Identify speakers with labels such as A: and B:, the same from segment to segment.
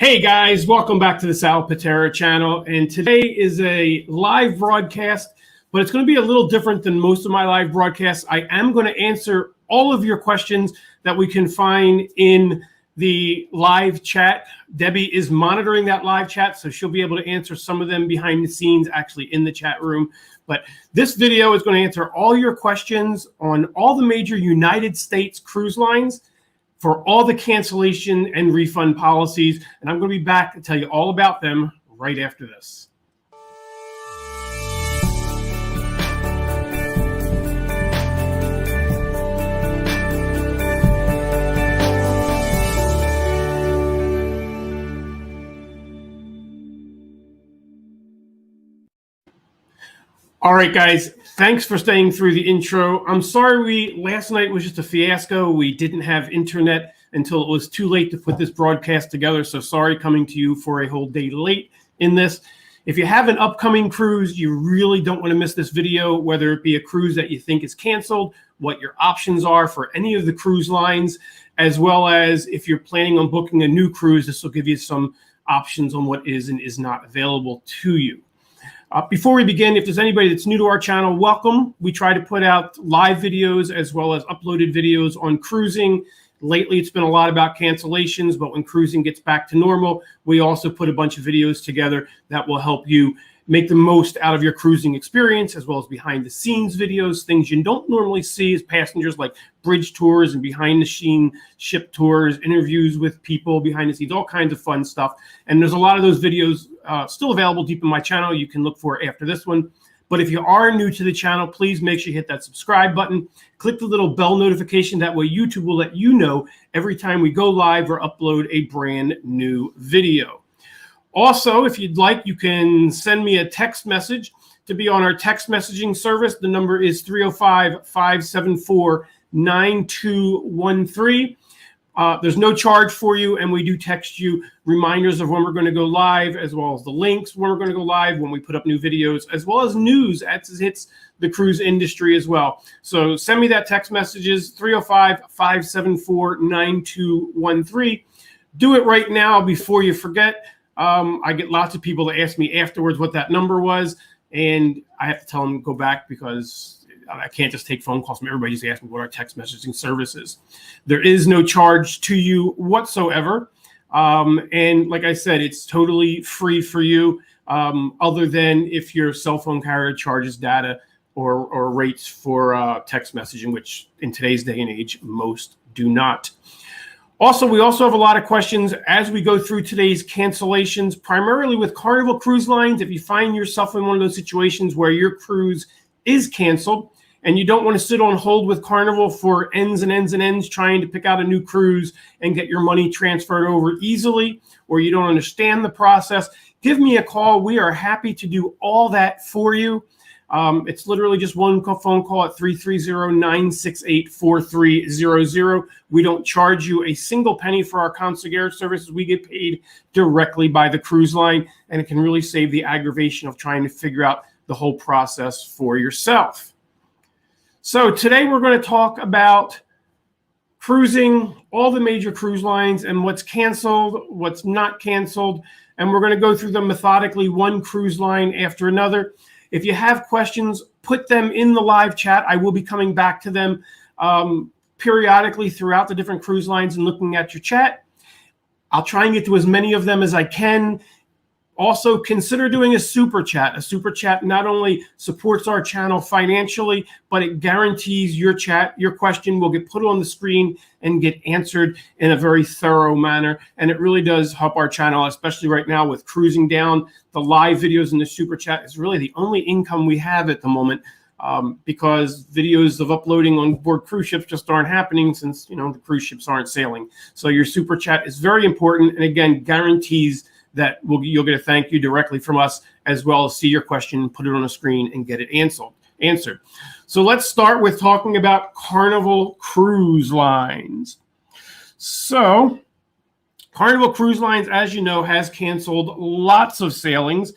A: Hey guys, welcome back to the Pitera channel. And today is a live broadcast, but it's going to be a little different than most of my live broadcasts. I am going to answer all of your questions that we can find in the live chat. Debbie is monitoring that live chat, so she'll be able to answer some of them behind the scenes, actually in the chat room. But this video is going to answer all your questions on all the major United States cruise lines for all the cancellation and refund policies. And I'm going to be back to tell you all about them right after this. All right, guys, thanks for staying through the intro. I'm sorry last night was just a fiasco. We didn't have internet until it was too late to put this broadcast together. So sorry coming to you for a whole day late in this. If you have an upcoming cruise, you really don't want to miss this video, whether it be a cruise that you think is canceled, what your options are for any of the cruise lines, as well as if you're planning on booking a new cruise, this will give you some options on what is and is not available to you. Before we begin, if there's anybody that's new to our channel, welcome. We try to put out live videos as well as uploaded videos on cruising. Lately, it's been a lot about cancellations, but when cruising gets back to normal, we also put a bunch of videos together that will help you make the most out of your cruising experience, as well as behind the scenes videos, things you don't normally see as passengers, like bridge tours and behind the scene ship tours, interviews with people behind the scenes, all kinds of fun stuff. And there's a lot of those videos still available deep in my channel. You can look for after this one. But if you are new to the channel, please make sure you hit that subscribe button. Click the little bell notification. That way YouTube will let you know every time we go live or upload a brand new video. Also, if you'd like, you can send me a text message to be on our text messaging service. The number is 305-574-9213. There's no charge for you, and we do text you reminders of when we're going to go live, as well as the links when we're going to go live, when we put up new videos, as well as news as it hits the cruise industry as well. So send me that text messages, 305-574-9213. Do it right now before you forget. I get lots of people that ask me afterwards what that number was, and I have to tell them to go back because I can't just take phone calls from everybody just asking what our text messaging service is. There is no charge to you whatsoever. And like I said, it's totally free for you, other than if your cell phone carrier charges data or rates for text messaging, which in today's day and age, most do not. Also, we also have a lot of questions as we go through today's cancellations, primarily with Carnival Cruise Lines. If you find yourself in one of those situations where your cruise is canceled and you don't want to sit on hold with Carnival for ends and ends and ends trying to pick out a new cruise and get your money transferred over easily, or you don't understand the process, give me a call. We are happy to do all that for you. It's literally just one phone call at 330-968-4300. We don't charge you a single penny for our concierge services. We get paid directly by the cruise line, and it can really save the aggravation of trying to figure out the whole process for yourself. So today we're going to talk about cruising, all the major cruise lines, and what's canceled, what's not canceled, and we're going to go through them methodically, one cruise line after another. If you have questions, put them in the live chat. I will be coming back to them periodically throughout the different cruise lines and looking at your chat. I'll try and get to as many of them as I can. Also, consider doing a super chat. A super chat not only supports our channel financially, but it guarantees your question will get put on the screen and get answered in a very thorough manner. And it really does help our channel, especially right now with cruising down. The live videos in the super chat is really the only income we have at the moment, because videos of uploading on board cruise ships just aren't happening since, the cruise ships aren't sailing. So your super chat is very important, and again, guarantees that you'll get a thank you directly from us, as well as see your question, put it on a screen, and get it answered. So let's start with talking about Carnival Cruise Lines. So Carnival Cruise Lines, as you know, has canceled lots of sailings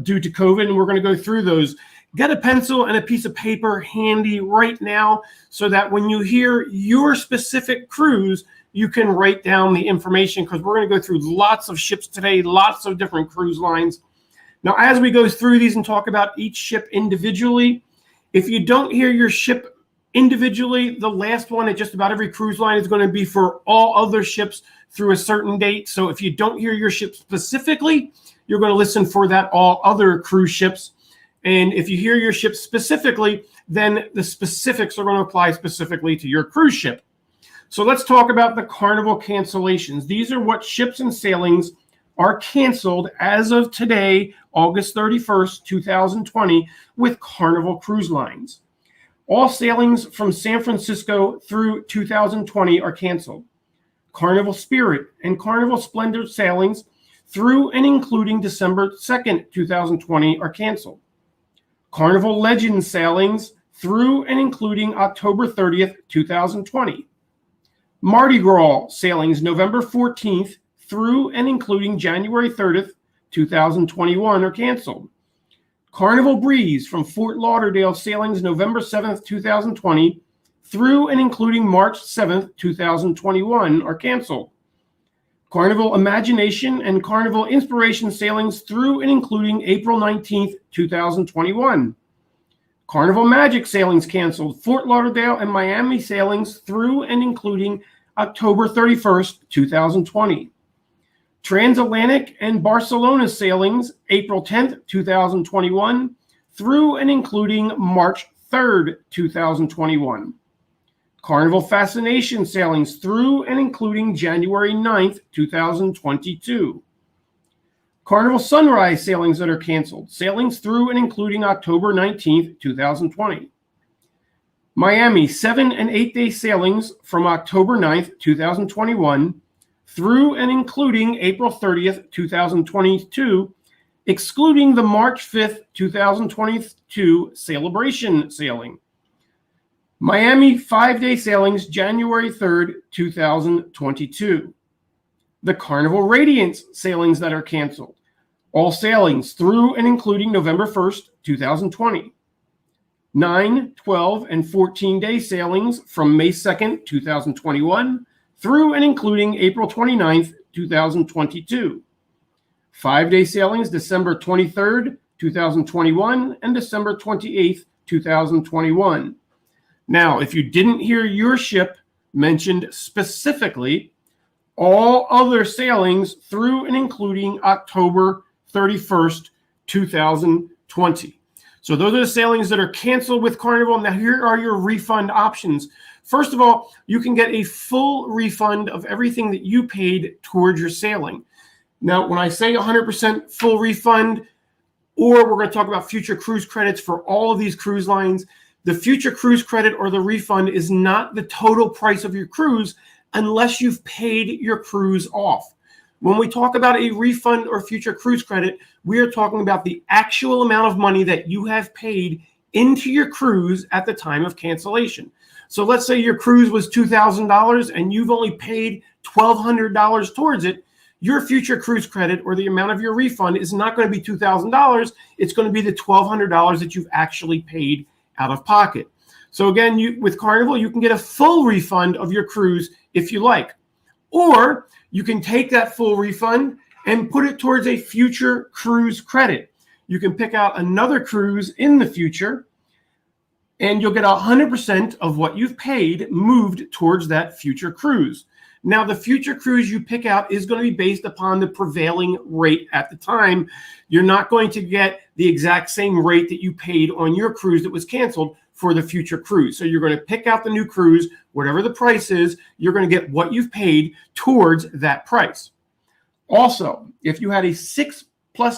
A: due to COVID, and we're going to go through those. Get a pencil and a piece of paper handy right now so that when you hear your specific cruise, you can write down the information, because we're going to go through lots of ships today, lots of different cruise lines. Now, as we go through these and talk about each ship individually, if you don't hear your ship individually, the last one at just about every cruise line is going to be for all other ships through a certain date. So if you don't hear your ship specifically, you're going to listen for that all other cruise ships. And if you hear your ship specifically, then the specifics are going to apply specifically to your cruise ship. So let's talk about the Carnival cancellations. These are what ships and sailings are canceled as of today, August 31st, 2020, with Carnival Cruise Lines. All sailings from San Francisco through 2020 are canceled. Carnival Spirit and Carnival Splendor sailings through and including December 2nd, 2020 are canceled. Carnival Legend sailings through and including October 30th, 2020. Mardi Gras sailings November 14th through and including January 30th, 2021 are canceled. Carnival Breeze from Fort Lauderdale sailings November 7th, 2020 through and including March 7th, 2021 are canceled. Carnival Imagination and Carnival Inspiration sailings through and including April 19th, 2021. Carnival Magic sailings canceled. Fort Lauderdale and Miami sailings through and including October 31st, 2020. Transatlantic and Barcelona sailings April 10th, 2021 through and including March 3rd, 2021. Carnival Fascination sailings through and including January 9th, 2022. Carnival Sunrise sailings that are canceled. Sailings through and including October 19th, 2020. Miami 7 and 8 day sailings from October 9th, 2021 through and including April 30th, 2022, excluding the March 5th, 2022 celebration sailing. Miami 5-day sailings January 3rd, 2022. The Carnival Radiance sailings that are canceled. All sailings through and including November 1st, 2020. 9, 12, and 14-day sailings from May 2nd, 2021 through and including April 29th, 2022. 5-day sailings December 23rd, 2021 and December 28th, 2021. Now, if you didn't hear your ship mentioned specifically, all other sailings through and including October 31st, 2020. So those are the sailings that are canceled with Carnival. Now, here are your refund options. First of all, you can get a full refund of everything that you paid towards your sailing. Now, when I say 100% full refund, or we're going to talk about future cruise credits for all of these cruise lines, the future cruise credit or the refund is not the total price of your cruise unless you've paid your cruise off. When we talk about a refund or future cruise credit, we are talking about the actual amount of money that you have paid into your cruise at the time of cancellation. So let's say your cruise was $2,000 and you've only paid $1,200 towards it. Your future cruise credit or the amount of your refund is not going to be $2,000. It's going to be the $1,200 that you've actually paid out of pocket. So again, with Carnival, you can get a full refund of your cruise if you like. Or you can take that full refund and put it towards a future cruise credit. You can pick out another cruise in the future and you'll get 100% of what you've paid moved towards that future cruise. Now, the future cruise you pick out is going to be based upon the prevailing rate at the time. You're not going to get the exact same rate that you paid on your cruise that was canceled for the future cruise. So you're going to pick out the new cruise, whatever the price is, you're going to get what you've paid towards that price. Also, if you had a 6+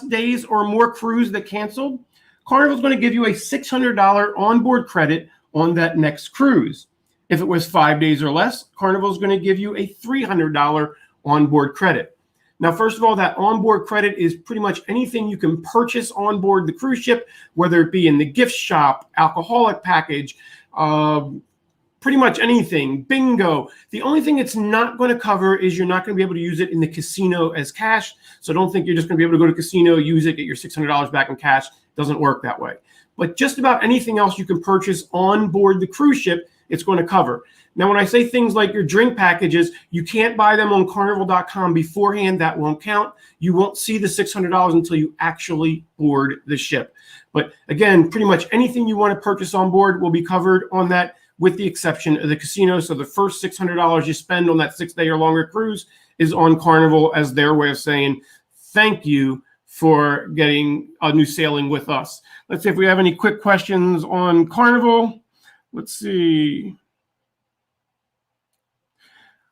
A: days or more cruise that canceled, Carnival's going to give you a $600 onboard credit on that next cruise. If it was 5 days or less, Carnival's going to give you a $300 onboard credit. Now, first of all, that onboard credit is pretty much anything you can purchase on board the cruise ship, whether it be in the gift shop, alcoholic package, pretty much anything, bingo. The only thing it's not going to cover is you're not going to be able to use it in the casino as cash. So don't think you're just going to be able to go to casino, use it, get your $600 back in cash. It doesn't work that way. But just about anything else you can purchase on board the cruise ship, it's going to cover. Now, when I say things like your drink packages, you can't buy them on carnival.com beforehand. That won't count. You won't see the $600 until you actually board the ship. But again, pretty much anything you want to purchase on board will be covered on that, with the exception of the casino. So the first $600 you spend on that 6-day or longer cruise is on Carnival, as their way of saying thank you for getting a new sailing with us. Let's see if we have any quick questions on Carnival. Let's see.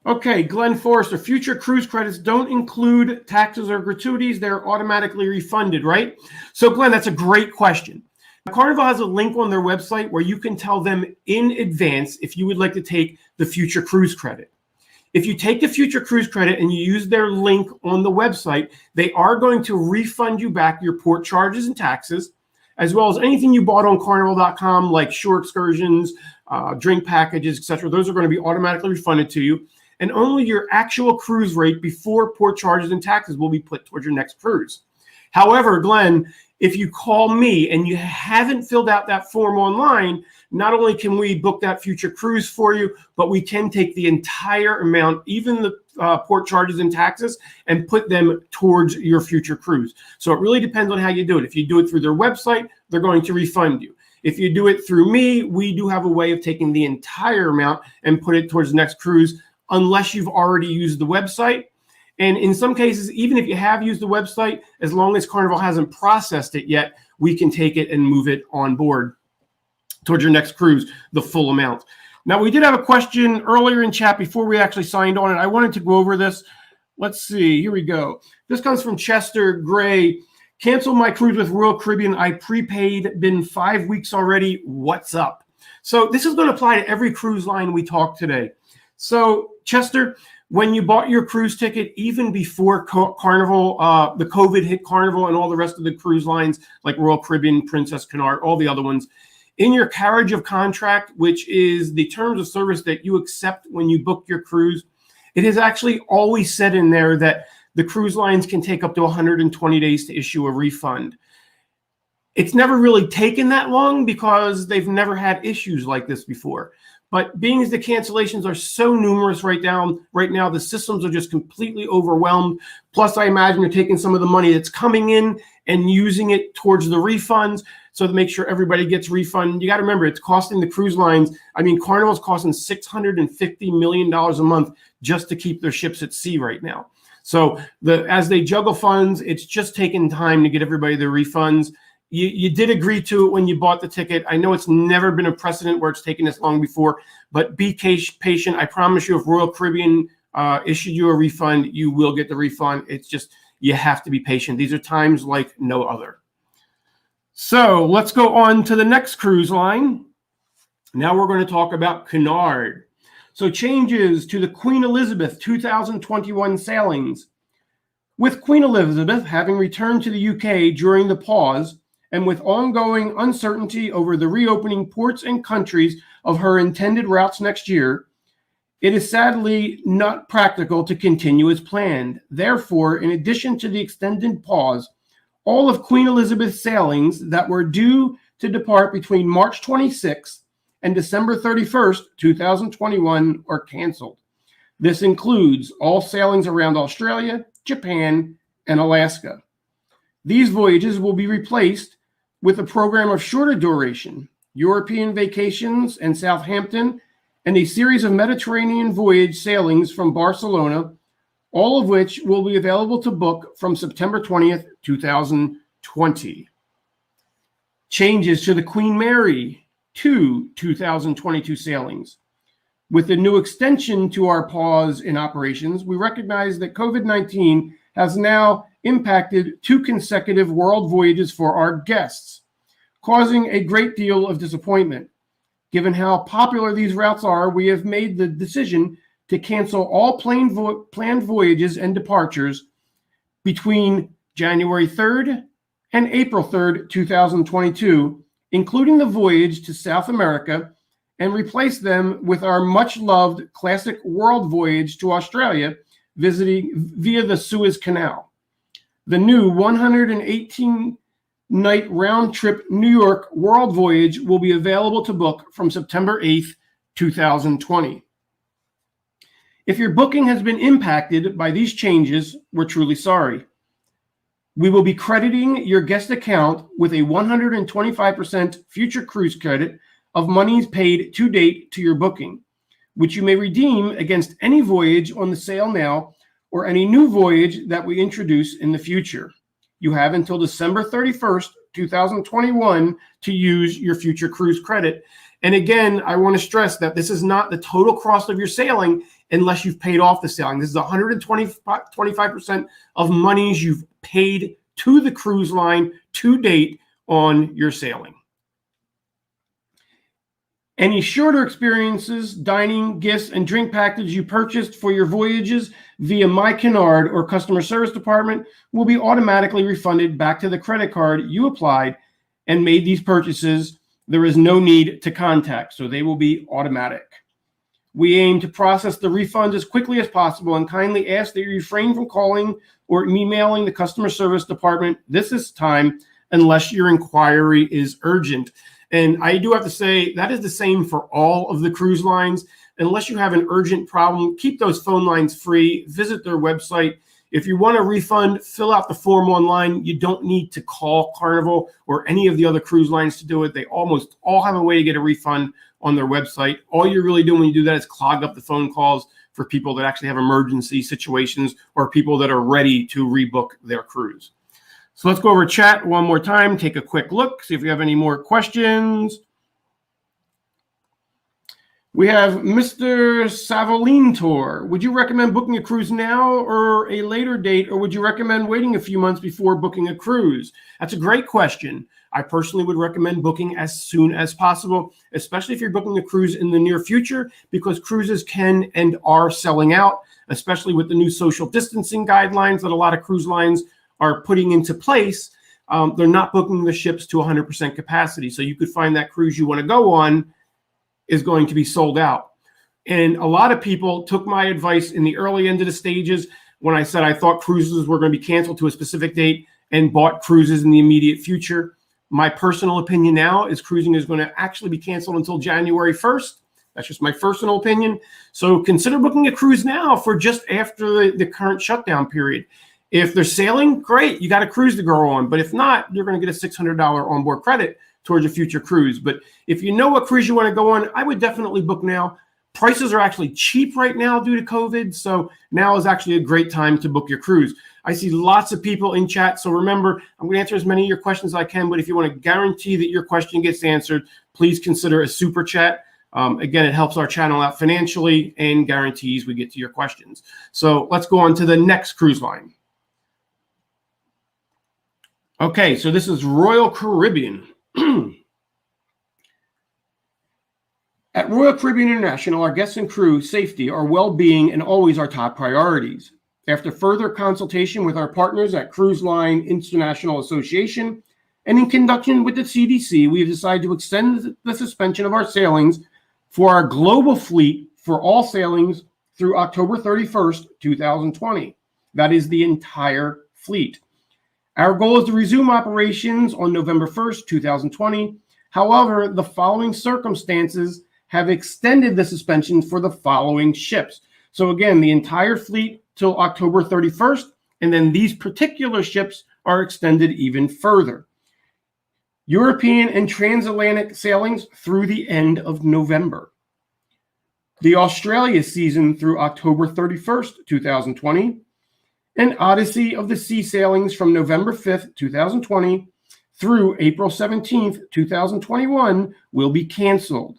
A: Okay, Glenn Forrester, future cruise credits don't include taxes or gratuities. They're automatically refunded, right? So Glenn, that's a great question. Carnival has a link on their website where you can tell them in advance if you would like to take the future cruise credit. If you take the future cruise credit and you use their link on the website, they are going to refund you back your port charges and taxes, as well as anything you bought on carnival.com, like shore excursions, drink packages, etc. Those are going to be automatically refunded to you. And only your actual cruise rate before port charges and taxes will be put towards your next cruise. However, Glenn, if you call me and you haven't filled out that form online, not only can we book that future cruise for you, but we can take the entire amount, even the port charges and taxes, and put them towards your future cruise. So it really depends on how you do it. If you do it through their website, they're going to refund you. If you do it through me, we do have a way of taking the entire amount and put it towards the next cruise, unless you've already used the website. And in some cases, even if you have used the website, as long as Carnival hasn't processed it yet, we can take it and move it on board towards your next cruise, the full amount. Now, we did have a question earlier in chat before we actually signed on, and I wanted to go over this. Let's see, here we go. This comes from Chester Gray. Cancel my cruise with Royal Caribbean. I prepaid, been 5 weeks already. What's up? So this is going to apply to every cruise line we talk today. So Chester, when you bought your cruise ticket, even before Carnival, the COVID hit Carnival and all the rest of the cruise lines like Royal Caribbean, Princess Cunard, all the other ones, in your carriage of contract, which is the terms of service that you accept when you book your cruise, it has actually always said in there that the cruise lines can take up to 120 days to issue a refund. It's never really taken that long because they've never had issues like this before. But being as the cancellations are so numerous right now, the systems are just completely overwhelmed. Plus, I imagine you're taking some of the money that's coming in and using it towards the refunds. So to make sure everybody gets refunded, you got to remember it's costing the cruise lines. I mean, Carnival's costing $650 million a month just to keep their ships at sea right now. So as they juggle funds, it's just taking time to get everybody their refunds. You did agree to it when you bought the ticket. I know it's never been a precedent where it's taken this long before, but be patient. I promise you, if Royal Caribbean issued you a refund, you will get the refund. It's just, you have to be patient. These are times like no other. So let's go on to the next cruise line. Now we're going to talk about Cunard. So changes to the Queen Elizabeth 2021 sailings. With Queen Elizabeth having returned to the UK during the pause, and with ongoing uncertainty over the reopening ports and countries of her intended routes next year, it is sadly not practical to continue as planned. Therefore, in addition to the extended pause, all of Queen Elizabeth's sailings that were due to depart between March 26th and December 31st, 2021 are canceled. This includes all sailings around Australia, Japan, and Alaska. These voyages will be replaced with a program of shorter duration, European vacations and Southampton, and a series of Mediterranean voyage sailings from Barcelona, all of which will be available to book from September 20th, 2020. Changes to the Queen Mary 2022 sailings. With the new extension to our pause in operations, we recognize that COVID-19 has now impacted 2 consecutive world voyages for our guests, causing a great deal of disappointment. Given how popular these routes are, we have made the decision to cancel all planned voyages and departures between January 3rd and April 3rd, 2022, including the voyage to South America, and replace them with our much-loved classic world voyage to Australia, visiting via the Suez Canal. The new 118-night round-trip New York world voyage will be available to book from September 8th, 2020. If your booking has been impacted by these changes, we're truly sorry. We will be crediting your guest account with a 125% future cruise credit of monies paid to date to your booking, which you may redeem against any voyage on the sale now or any new voyage that we introduce in the future. You have until December 31st, 2021 to use your future cruise credit. And again, I want to stress that this is not the total cost of your sailing unless you've paid off the sailing. This is 125% of monies you've paid to the cruise line to date on your sailing. Any shorter experiences, dining, gifts, and drink package you purchased for your voyages via My Canard or customer service department will be automatically refunded back to the credit card you applied and made these purchases. There is no need to contact, so they will be automatic. We aim to process the refunds as quickly as possible and kindly ask that you refrain from calling or emailing the customer service department this time unless your inquiry is urgent. And I do have to say that is the same for all of the cruise lines. Unless you have an urgent problem, keep those phone lines free. Visit their website. If you want a refund, fill out the form online. You don't need to call Carnival or any of the other cruise lines to do it. They almost all have a way to get a refund on their website. All you're really doing when you do that is clog up the phone calls for people that actually have emergency situations or people that are ready to rebook their cruise. So let's go over chat one more time, take a quick look, see if we have any more questions. We have Mr. Savolintor. Would you recommend booking a cruise now or a later date, or would you recommend waiting a few months before booking a cruise? That's a great question. I personally would recommend booking as soon as possible, especially if you're booking a cruise in the near future, because cruises can and are selling out, especially with the new social distancing guidelines that a lot of cruise lines are putting into place. They're not booking the ships to 100% capacity. So you could find that cruise you want to go on is going to be sold out. And a lot of people took my advice in the early end of the stages when I said I thought cruises were going to be canceled to a specific date and bought cruises in the immediate future. My personal opinion now is cruising is going to actually be canceled until January 1st. That's just my personal opinion. So consider booking a cruise now for just after the current shutdown period. If they're sailing, great, you got a cruise to go on. But if not, you're going to get a $600 onboard credit towards a future cruise. But if you know what cruise you want to go on, I would definitely book now. Prices are actually cheap right now due to COVID. So now is actually a great time to book your cruise. I see lots of people in chat. So remember, I'm going to answer as many of your questions as I can. But if you want to guarantee that your question gets answered, please consider a super chat. Again, it helps our channel out financially and guarantees we get to your questions. So let's go on to the next cruise line. Okay, so this is Royal Caribbean. At Royal Caribbean International, our guests and crew safety, our well-being, and always our top priorities. After further consultation with our partners at Cruise Line International Association and in conjunction with the CDC, we have decided to extend the suspension of our sailings for our global fleet for all sailings through October 31st, 2020. That is the entire fleet. Our goal is to resume operations on November 1st, 2020. However, the following circumstances have extended the suspension for the following ships. So again, the entire fleet till October 31st, and then these particular ships are extended even further. European and transatlantic sailings through the end of November. The Australia season through October 31st, 2020. And Odyssey of the Sea sailings from November 5th, 2020 through April 17th, 2021 will be canceled.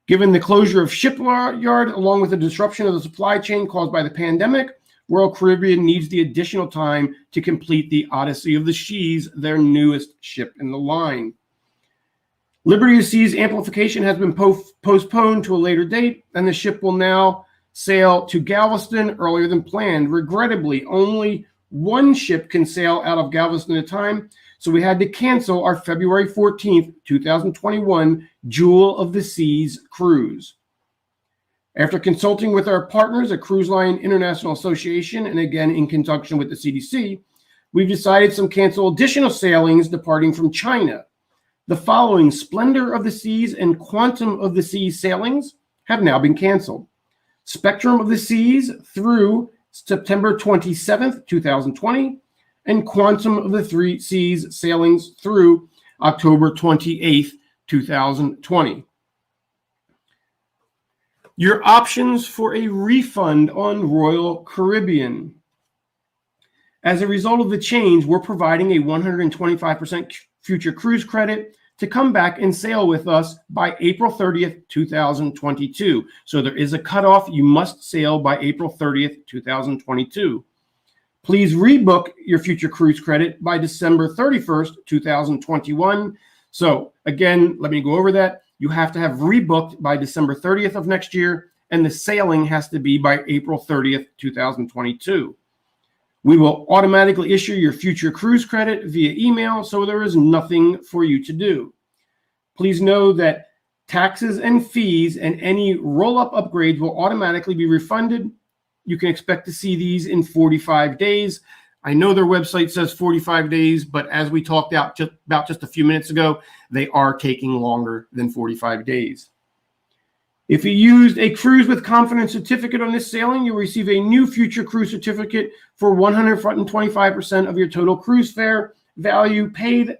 A: Given the closure of shipyard along with the disruption of the supply chain caused by the pandemic, Royal Caribbean needs the additional time to complete the Odyssey of the Seas, their newest ship in the line. Liberty of Sea's amplification has been postponed to a later date, and the ship will now sail to Galveston earlier than planned. Regrettably, only one ship can sail out of Galveston at a time, so we had to cancel our February 14th, 2021 Jewel of the Seas cruise. After consulting with our partners at Cruise Line International Association, and again in conjunction with the CDC, we've decided to cancel additional sailings departing from China. The following Splendor of the Seas and Quantum of the Seas sailings have now been canceled. Spectrum of the Seas through September 27th, 2020, and Quantum of the Three Seas sailings through October 28th, 2020. Your options for a refund on Royal Caribbean. As a result of the change, we're providing a 125% future cruise credit to come back and sail with us by April 30th, 2022. So there is a cutoff. You must sail by April 30th, 2022. Please rebook your future cruise credit by December 31st, 2021. So again, let me go over that. You have to have rebooked by December 30th of next year, and the sailing has to be by April 30th, 2022. We will automatically issue your future cruise credit via email, so there is nothing for you to do. Please know that taxes and fees and any roll-up upgrades will automatically be refunded. You can expect to see these in 45 days. I know their website says 45 days, but as we talked about just a few minutes ago, they are taking longer than 45 days. If you used a Cruise with Confidence certificate on this sailing, you'll receive a new future cruise certificate for 125% of your total cruise fare value paid,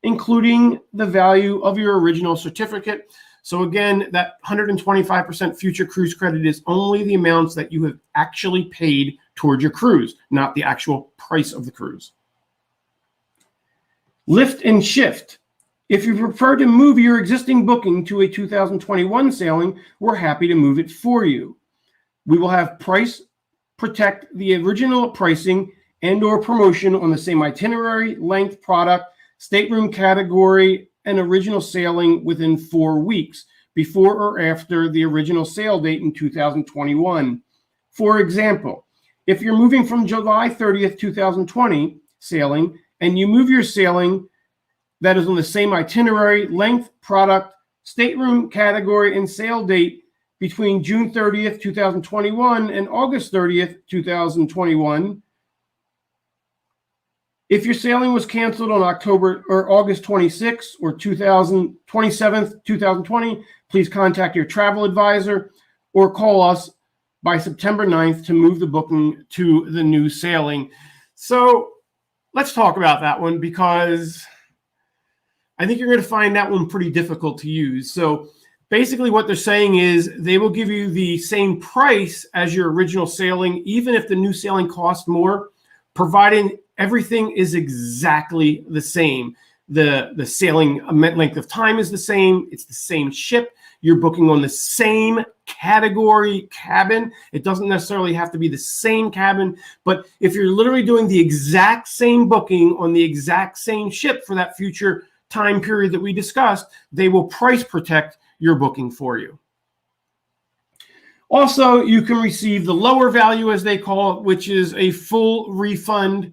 A: including the value of your original certificate. So again, that 125% future cruise credit is only the amounts that you have actually paid toward your cruise, not the actual price of the cruise. Lift and shift. If you prefer to move your existing booking to a 2021 sailing, we're happy to move it for you. We will have price protect the original pricing and or promotion on the same itinerary, length, product, stateroom category, and original sailing within 4 weeks before or after the original sail date in 2021. For example, if you're moving from July 30th, 2020 sailing, and you move your sailing that is on the same itinerary, length, product, stateroom category, and sail date between June 30th, 2021 and August 30th, 2021. If your sailing was canceled on October or August 26th or 27th, 2020, please contact your travel advisor or call us by September 9th to move the booking to the new sailing. So let's talk about that one, because I think you're going to find that one pretty difficult to use. So basically what they're saying is they will give you the same price as your original sailing, even if the new sailing costs more, providing everything is exactly the same. The sailing length of time is the same. It's the same ship. You're booking on the same category cabin. It doesn't necessarily have to be the same cabin, but if you're literally doing the exact same booking on the exact same ship for that future time period that we discussed, they will price protect your booking for you. Also, you can receive the lower value, as they call it, which is a full refund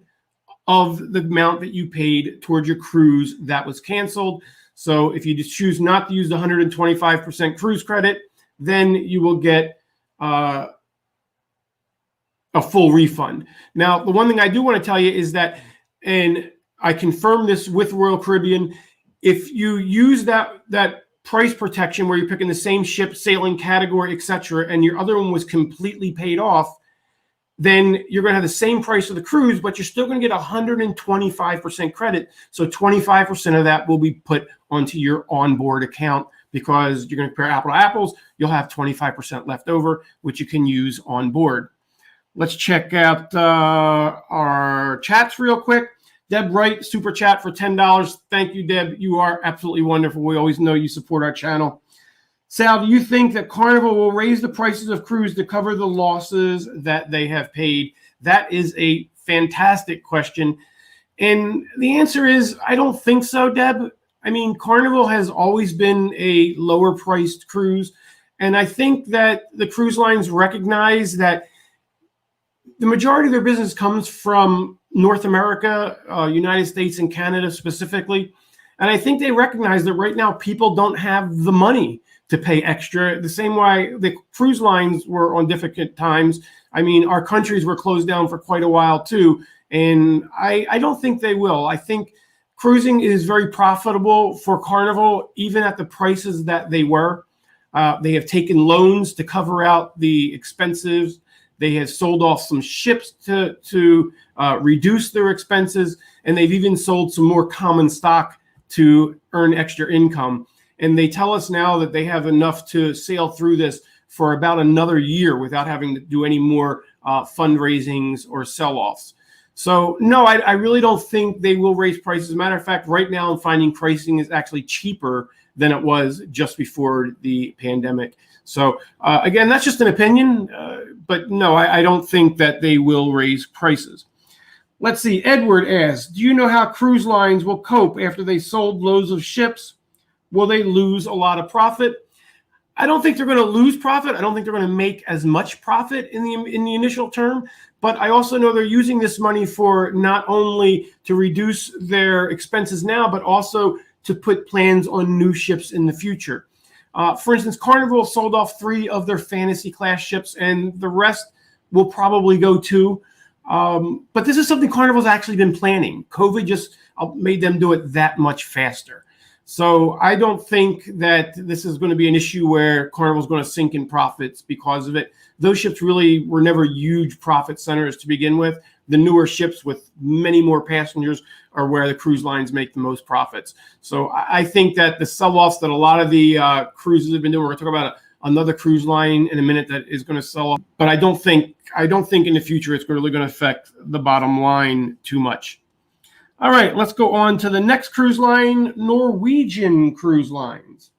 A: of the amount that you paid toward your cruise that was canceled. So if you just choose not to use the 125% cruise credit, then you will get a full refund. Now, the one thing I do want to tell you is that, and I confirmed this with Royal Caribbean, if you use that price protection where you're picking the same ship, sailing category, etc., and your other one was completely paid off, then you're going to have the same price of the cruise, but you're still going to get 125% credit. So 25% of that will be put onto your onboard account, because you're going to compare apple to apples. You'll have 25% left over, which you can use on board. Let's check out our chats real quick. Deb Wright, super chat for $10. Thank you, Deb. You are absolutely wonderful. We always know you support our channel. Sal, do you think that Carnival will raise the prices of cruise to cover the losses that they have paid? That is a fantastic question. And the answer is, I don't think so, Deb. I mean, Carnival has always been a lower priced cruise. And I think that the cruise lines recognize that the majority of their business comes from North America, United States and Canada specifically. And I think they recognize that right now people don't have the money to pay extra. The same way the cruise lines were on difficult times. I mean, our countries were closed down for quite a while too. And I don't think they will. I think cruising is very profitable for Carnival, even at the prices that they were. They have taken loans to cover out the expenses. They have sold off some ships to reduce their expenses, and they've even sold some more common stock to earn extra income. And they tell us now that they have enough to sail through this for about another year without having to do any more fundraisings or sell-offs. So no, I really don't think they will raise prices. As a matter of fact, right now I'm finding pricing is actually cheaper than it was just before the pandemic. So again, that's just an opinion, but no, I don't think that they will raise prices. Let's see, Edward asks, do you know how cruise lines will cope after they sold loads of ships? Will they lose a lot of profit? I don't think they're going to lose profit. I don't think they're going to make as much profit in the initial term, but I also know they're using this money for not only to reduce their expenses now, but also to put plans on new ships in the future. For instance, Carnival sold off 3 of their fantasy class ships, and the rest will probably go too. But this is something Carnival's actually been planning. COVID just made them do it that much faster. So I don't think that this is going to be an issue where Carnival's going to sink in profits because of it. Those ships really were never huge profit centers to begin with. The newer ships with many more passengers are where the cruise lines make the most profits. So I think that the sell-offs that a lot of the cruises have been doing, we're going to talk about another cruise line in a minute that is going to sell off, but I don't think in the future it's really going to affect the bottom line too much. All right, let's go on to the next cruise line, Norwegian Cruise Lines.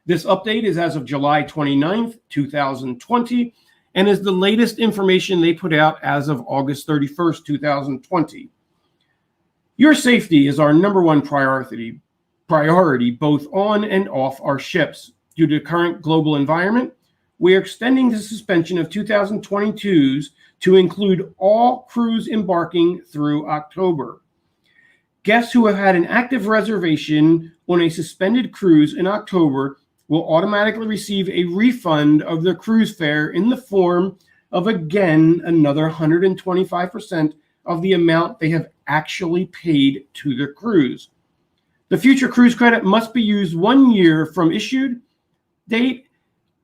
A: This update is as of July 29th, 2020, and is the latest information they put out as of August 31st, 2020. Your safety is our number one priority both on and off our ships. Due to the current global environment, we are extending the suspension of 2022s to include all crews embarking through October. Guests who have had an active reservation on a suspended cruise in October will automatically receive a refund of their cruise fare in the form of, again, another 125% of the amount they have actually paid to their cruise. The future cruise credit must be used 1 year from issued date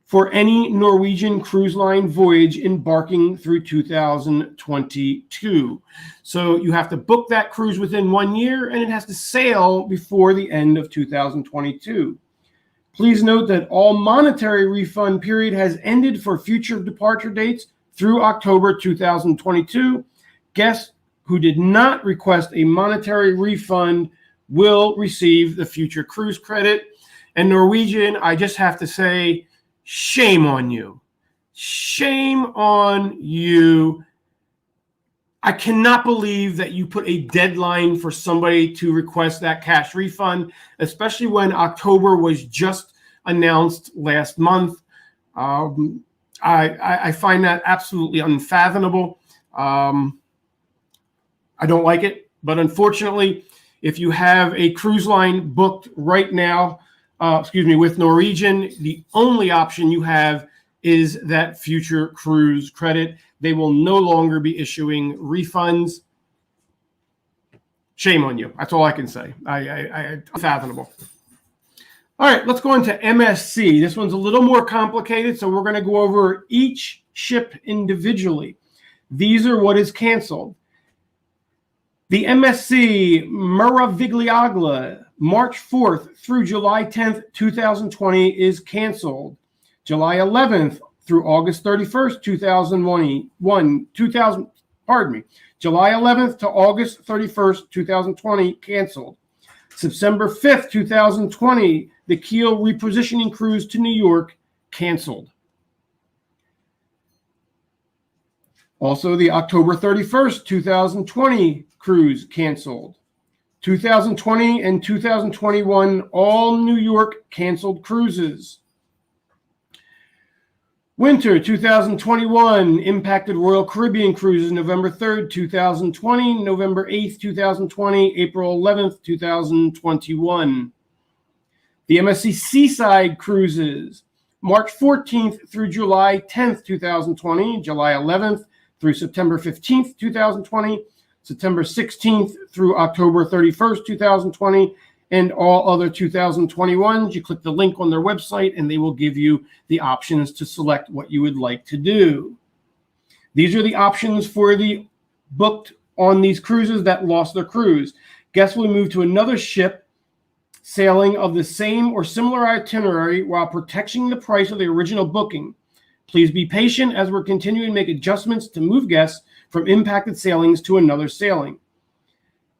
A: for any Norwegian Cruise Line voyage embarking through 2022. So you have to book that cruise within 1 year, and it has to sail before the end of 2022. Please note that all monetary refund period has ended for future departure dates through October 2022. Guests who did not request a monetary refund will receive the future cruise credit. And Norwegian, I just have to say, shame on you. Shame on you. I cannot believe that you put a deadline for somebody to request that cash refund, especially when October was just announced last month. I find that absolutely unfathomable. I don't like it, but unfortunately, if you have a cruise line booked right now, with Norwegian, the only option you have is that future cruise credit. They will no longer be issuing refunds. Shame on you. That's all I can say. Unfathomable. All right, let's go on to MSC. This one's a little more complicated, so we're going to go over each ship individually. These are what is canceled. The MSC Meraviglia, March 4th through July 10th, 2020 is canceled. July 11th through August 31st, 2021, July 11th to August 31st, 2020 canceled. September 5th, 2020, the Kiel repositioning cruise to New York canceled. Also, the October 31st, 2020 cruise canceled. 2020 and 2021, all New York canceled cruises. Winter 2021 impacted Royal Caribbean cruises November 3rd, 2020, November 8th, 2020, April 11th, 2021. The MSC Seaside cruises, March 14th through July 10th, 2020, July 11th through September 15th, 2020, September 16th through October 31st, 2020, and all other 2021s. You click the link on their website and they will give you the options to select what you would like to do. These are the options for the booked on these cruises that lost their cruise. Guests will move to another ship sailing of the same or similar itinerary while protecting the price of the original booking. Please be patient as we're continuing to make adjustments to move guests from impacted sailings to another sailing.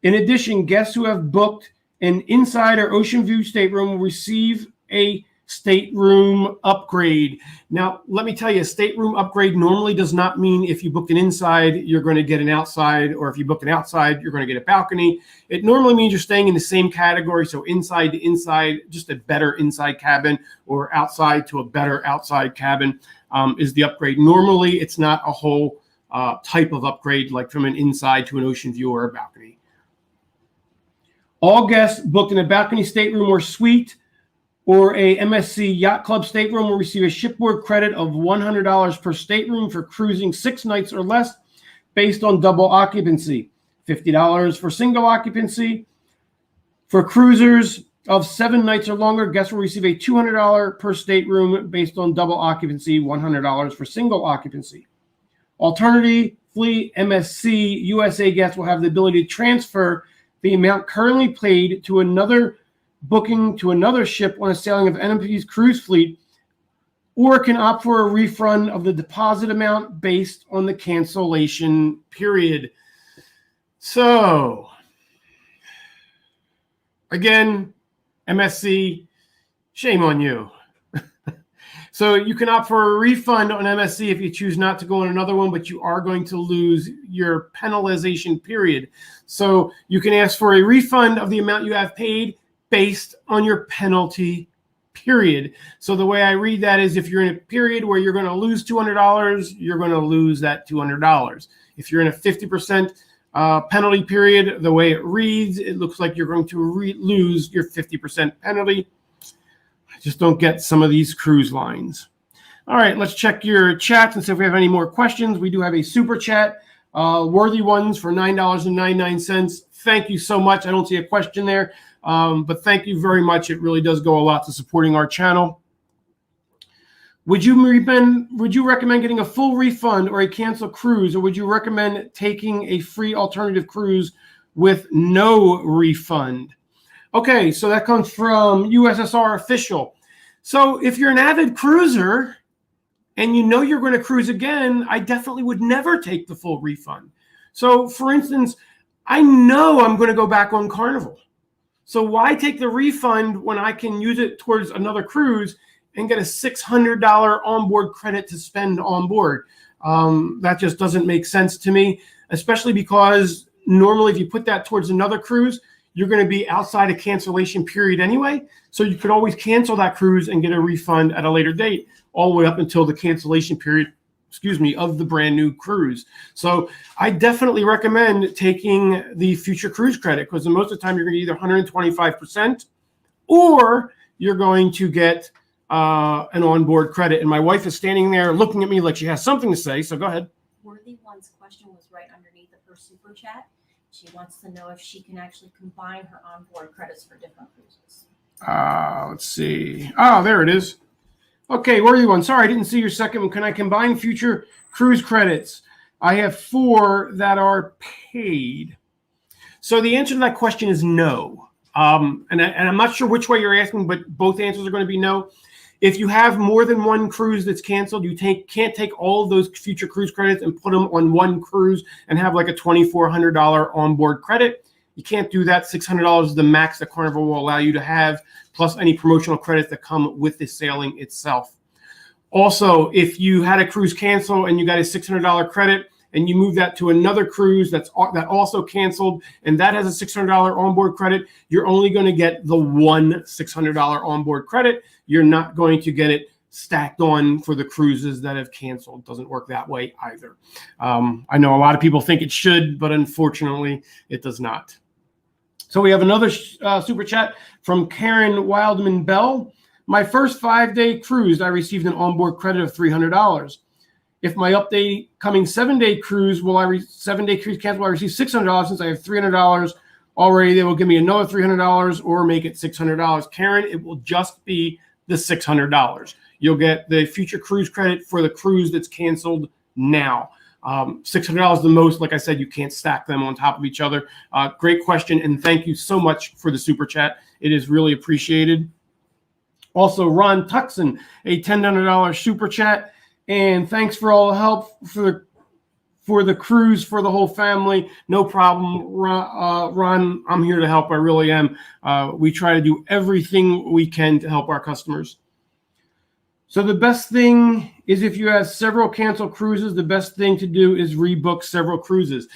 A: In addition, guests who have booked an inside or ocean view stateroom will receive a stateroom upgrade. Now, let me tell you, a stateroom upgrade normally does not mean if you book an inside, you're going to get an outside, or if you book an outside, you're going to get a balcony. It normally means you're staying in the same category, so inside to inside, just a better inside cabin, or outside to a better outside cabin is the upgrade. Normally, it's not a whole type of upgrade, like from an inside to an ocean view or a balcony. All guests booked in a balcony stateroom or suite or a MSC Yacht Club stateroom will receive a shipboard credit of $100 per stateroom for cruising 6 nights or less based on double occupancy, $50 for single occupancy. For cruisers of 7 nights or longer, guests will receive a $200 per stateroom based on double occupancy, $100 for single occupancy. Alternatively, MSC USA guests will have the ability to transfer the amount currently paid to another booking to another ship on a sailing of NMP's cruise fleet, or can opt for a refund of the deposit amount based on the cancellation period. So, again, MSC, shame on you. So you can opt for a refund on MSC if you choose not to go on another one, but you are going to lose your penalization period. So you can ask for a refund of the amount you have paid based on your penalty period. So the way I read that is if you're in a period where you're going to lose $200, you're going to lose that $200. If you're in a 50% penalty period, the way it reads, it looks like you're going to lose your 50% penalty. I just don't get some of these cruise lines. All right, let's check your chats and see if we have any more questions. We do have a super chat, worthy ones for $9.99. Thank you so much. I don't see a question there. But thank you very much. It really does go a lot to supporting our channel. Would you recommend getting a full refund or a canceled cruise, or would you recommend taking a free alternative cruise with no refund? Okay, so that comes from USSR Official. So if you're an avid cruiser and you know you're going to cruise again, I definitely would never take the full refund. So for instance, I know I'm going to go back on Carnival. So why take the refund when I can use it towards another cruise and get a $600 onboard credit to spend on board? That just doesn't make sense to me, especially because normally if you put that towards another cruise, you're going to be outside a cancellation period anyway. So you could always cancel that cruise and get a refund at a later date, all the way up until the cancellation period, of the brand new cruise. So I definitely recommend taking the future cruise credit, because most of the time you're going to either 125% or you're going to get an onboard credit. And my wife is standing there looking at me like she has something to say. So go ahead.
B: Worthy One's question was right underneath of her super chat. She wants to know if she can actually combine her onboard credits for different cruises.
A: Let's see. Oh, there it is. Okay, Worthy One. Sorry, I didn't see your second one. Can I combine future cruise credits? I have 4 that are paid. So the answer to that question is no. And I'm not sure which way you're asking, but both answers are going to be no. If you have more than one cruise that's canceled, you can't take all of those future cruise credits and put them on one cruise and have like a $2,400 onboard credit. You can't do that. $600 is the max that Carnival will allow you to have, plus any promotional credits that come with the sailing itself. Also, if you had a cruise cancel and you got a $600 credit and you move that to another cruise that also canceled and that has a $600 onboard credit, you're only going to get the one $600 onboard credit. You're not going to get it stacked on for the cruises that have canceled. It doesn't work that way either. I know a lot of people think it should, but unfortunately it does not. So we have another super chat from Karen Wildman Bell. My first 5-day cruise, I received an onboard credit of $300. If my upcoming 7-day cruise, 7-day cruise cancel, will I receive $600 since I have $300 already, they will give me another $300 or make it $600. Karen, it will just be the $600. You'll get the future cruise credit for the cruise that's canceled now. $600 the most. Like I said, you can't stack them on top of each other. Great question, and thank you so much for the super chat. It is really appreciated. Also, Ron Tuxon, a $10 super chat, and thanks for all the help for the cruise for the whole family. No problem, Ron. I'm here to help. I really am. We try to do everything we can to help our customers. So the best thing is, if you have several canceled cruises, the best thing to do is rebook several cruises.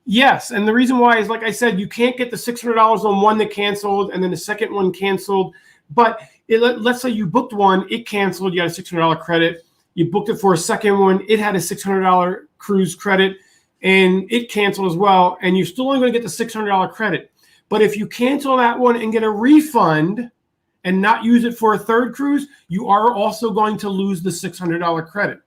A: Yes, and the reason why is, like I said, you can't get the $600 on one that canceled and then the second one canceled. But let's say you booked one, it canceled, you got a $600 credit. You booked it for a second one, it had a $600 cruise credit, and it canceled as well, and you're still only going to get the $600 credit. But if you cancel that one and get a refund and not use it for a third cruise, you are also going to lose the $600 credit.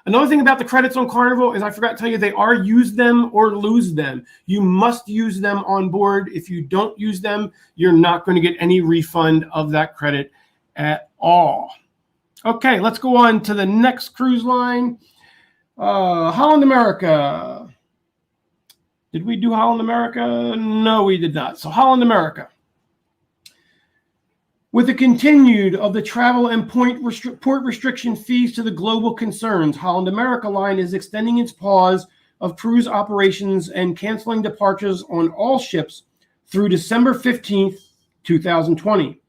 A: Another thing about the credits on Carnival is, I forgot to tell you, they are use them or lose them. You must use them on board. If you don't use them, you're not going to get any refund of that credit at all. Okay, let's go on to the next cruise line. Holland America. Did we do Holland America? No, we did not. So Holland America. With the continued of the travel and port restriction fees to the global concerns, Holland America Line is extending its pause of cruise operations and canceling departures on all ships through December 15th, 2020.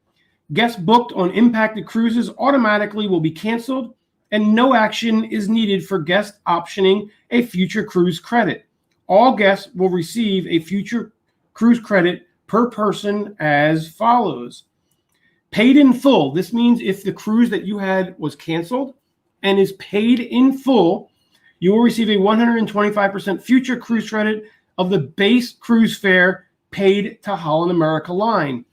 A: Guests booked on impacted cruises automatically will be canceled, and no action is needed for guests optioning a future cruise credit. All guests will receive a future cruise credit per person as follows. Paid in full. This means if the cruise that you had was canceled and is paid in full, you will receive a 125% future cruise credit of the base cruise fare paid to Holland America Line.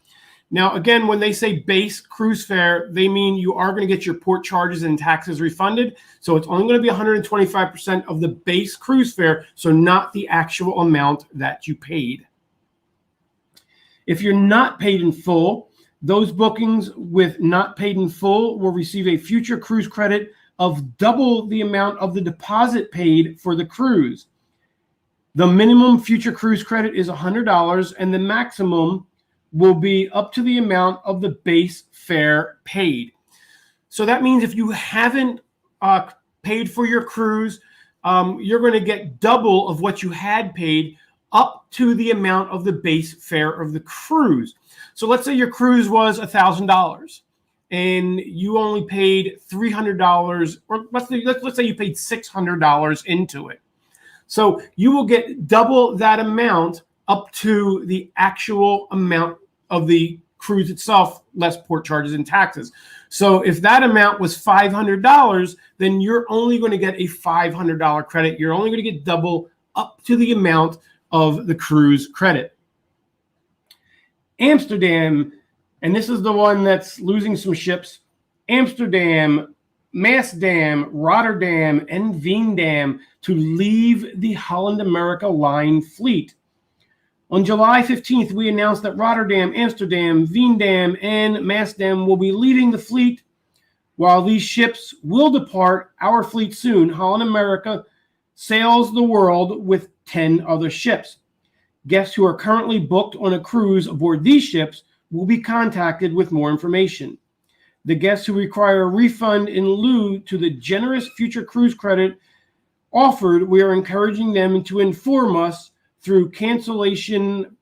A: Now, again, when they say base cruise fare, they mean you are going to get your port charges and taxes refunded. So it's only going to be 125% of the base cruise fare, so not the actual amount that you paid. If you're not paid in full, those bookings with not paid in full will receive a future cruise credit of double the amount of the deposit paid for the cruise. The minimum future cruise credit is $100, and the maximum will be up to the amount of the base fare paid. So that means if you haven't paid for your cruise, you're going to get double of what you had paid up to the amount of the base fare of the cruise. So let's say your cruise was $1,000 and you only paid $300, or let's say you paid $600 into it. So you will get double that amount up to the actual amount of the cruise itself, less port charges and taxes. So if that amount was $500, then you're only going to get a $500 credit. You're only going to get double up to the amount of the cruise credit. Amsterdam, and this is the one that's losing some ships. Amsterdam, Maasdam, Rotterdam, and Veendam to leave the Holland America Line fleet. On July 15th, we announced that Rotterdam, Amsterdam, Veendam, and Maasdam will be leaving the fleet. While these ships will depart our fleet soon, Holland America sails the world with 10 other ships. Guests who are currently booked on a cruise aboard these ships will be contacted with more information. The guests who require a refund in lieu to the generous future cruise credit offered, we are encouraging them to inform us through cancellation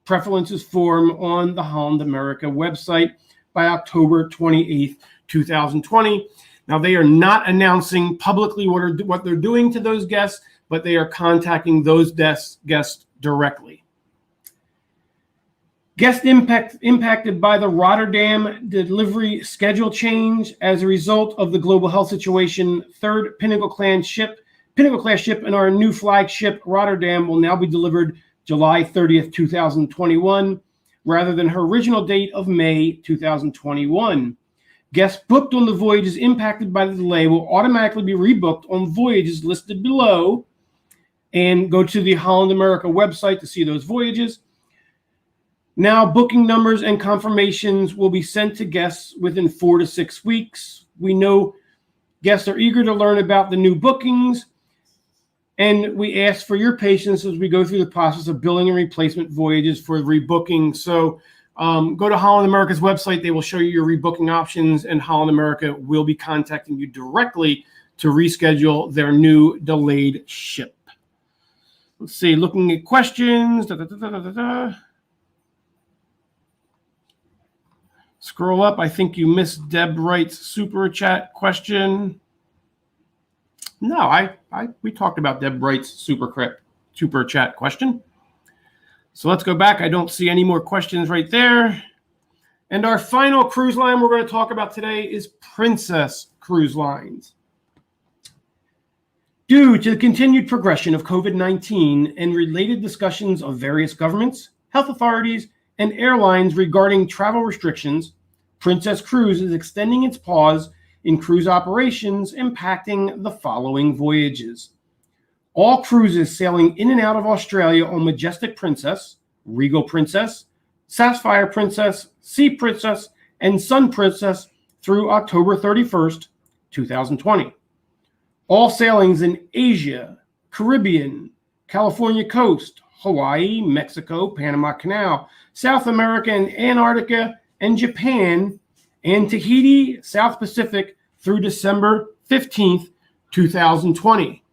A: preferences form on the Holland America website by October 28th, 2020. Now, they are not announcing publicly what they're doing to those guests, but they are contacting those guests directly. Guests impacted by the Rotterdam delivery schedule change as a result of the global health situation. Third Pinnacle class ship and our new flagship Rotterdam will now be delivered July 30th, 2021, rather than her original date of May 2021. Guests booked on the voyages impacted by the delay will automatically be rebooked on voyages listed below, and go to the Holland America website to see those voyages. Now, booking numbers and confirmations will be sent to guests within 4 to 6 weeks. We know guests are eager to learn about the new bookings, and we ask for your patience as we go through the process of billing and replacement voyages for rebooking. So go to Holland America's website. They will show you your rebooking options, and Holland America will be contacting you directly to reschedule their new delayed ship. Let's see, looking at questions. Scroll up. I think you missed Deb Wright's super chat question. No, we talked about Deb Wright's super chat question. So let's go back. I don't see any more questions right there. And our final cruise line we're going to talk about today is Princess Cruise Lines. Due to the continued progression of COVID-19 and related discussions of various governments, health authorities, and airlines regarding travel restrictions, Princess Cruise is extending its pause in cruise operations, impacting the following voyages. All cruises sailing in and out of Australia on Majestic Princess, Regal Princess, Sapphire Princess, Sea Princess, and Sun Princess through October 31st, 2020. All sailings in Asia, Caribbean, California coast, Hawaii, Mexico, Panama Canal, South America and Antarctica, and Japan, and Tahiti, South Pacific through December 15th, 2020.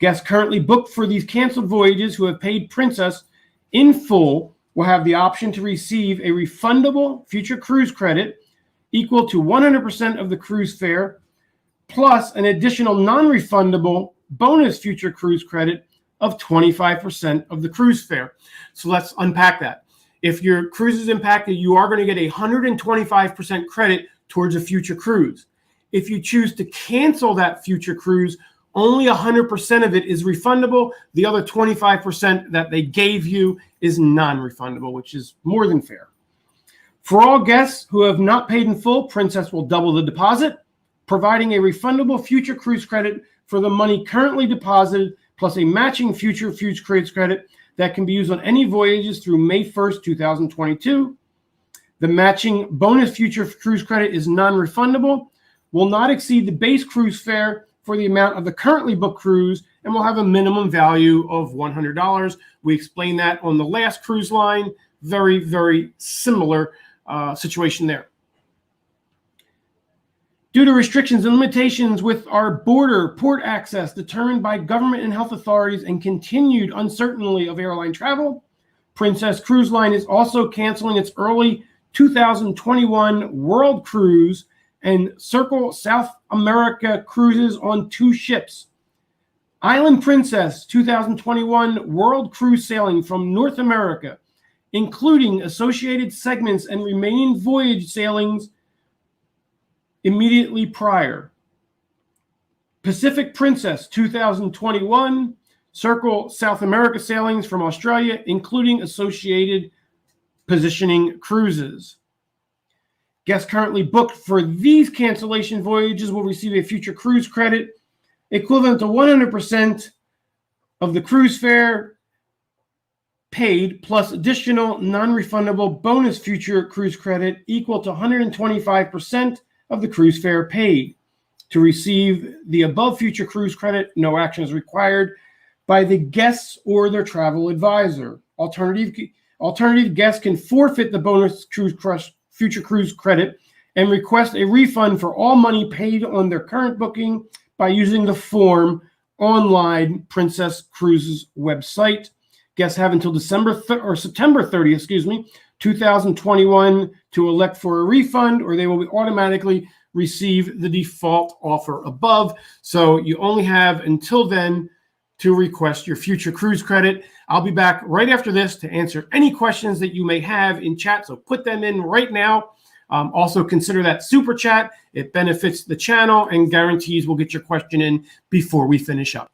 A: Guests currently booked for these canceled voyages who have paid Princess in full will have the option to receive a refundable future cruise credit equal to 100% of the cruise fare, plus an additional non-refundable bonus future cruise credit of 25% of the cruise fare. So let's unpack that. If your cruise is impacted, you are going to get a 125% credit towards a future cruise. If you choose to cancel that future cruise, only 100% of it is refundable. The other 25% that they gave you is non-refundable, which is more than fair. For all guests who have not paid in full, Princess will double the deposit, providing a refundable future cruise credit for the money currently deposited, plus a matching future cruise credit that can be used on any voyages through May 1st, 2022. The matching bonus future cruise credit is non-refundable, will not exceed the base cruise fare for the amount of the currently booked cruise, and will have a minimum value of $100. We explained that on the last cruise line. Very, very similar situation there. Due to restrictions and limitations with our port access determined by government and health authorities and continued uncertainty of airline travel, Princess Cruise Line is also canceling its early 2021 World Cruise and Circle South America cruises on 2 ships. Island Princess 2021 World Cruise sailing from North America, including associated segments and remaining voyage sailings immediately prior. Pacific Princess 2021 Circle South America sailings from Australia, including associated positioning cruises. Guests currently booked for these cancellation voyages will receive a future cruise credit equivalent to 100% of the cruise fare paid, plus additional non-refundable bonus future cruise credit equal to 125% of the cruise fare paid. To receive the above future cruise credit, no action is required by the guests or their travel advisor. Alternative guests can forfeit the bonus future cruise credit and request a refund for all money paid on their current booking by using the form online Princess Cruises website. Guests have until September 30th, 2021 to elect for a refund, or they will automatically receive the default offer above. So you only have until then to request your future cruise credit. I'll be back right after this to answer any questions that you may have in chat. So put them in right now. Also consider that super chat. It benefits the channel and guarantees we'll get your question in before we finish up.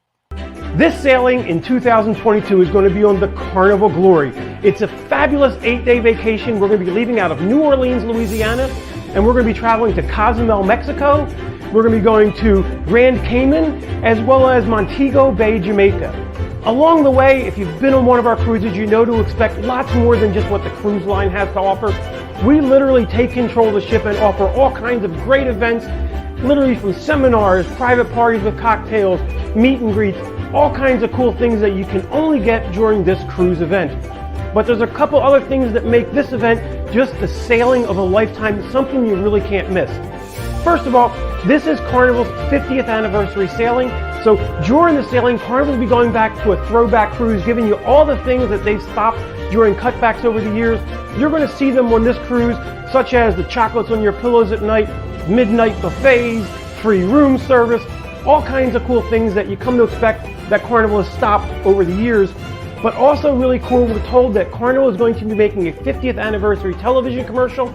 A: This sailing in 2022 is going to be on the Carnival Glory. It's a fabulous 8-day vacation. We're going to be leaving out of New Orleans, Louisiana, and we're going to be traveling to Cozumel, Mexico. We're going to be going to Grand Cayman, as well as Montego Bay, Jamaica. Along the way, if you've been on one of our cruises, you know to expect lots more than just what the cruise line has to offer. We literally take control of the ship and offer all kinds of great events, literally from seminars, private parties with cocktails, meet and greets, all kinds of cool things that you can only get during this cruise event. But there's a couple other things that make this event just the sailing of a lifetime, something you really can't miss. First of all, this is Carnival's 50th anniversary sailing. So during the sailing, Carnival will be going back to a throwback cruise, giving you all the things that they've stopped during cutbacks over the years. You're going to see them on this cruise, such as the chocolates on your pillows at night, midnight buffets, free room service, all kinds of cool things that you come to expect that Carnival has stopped over the years. But also really cool, we're told that Carnival is going to be making a 50th anniversary television commercial.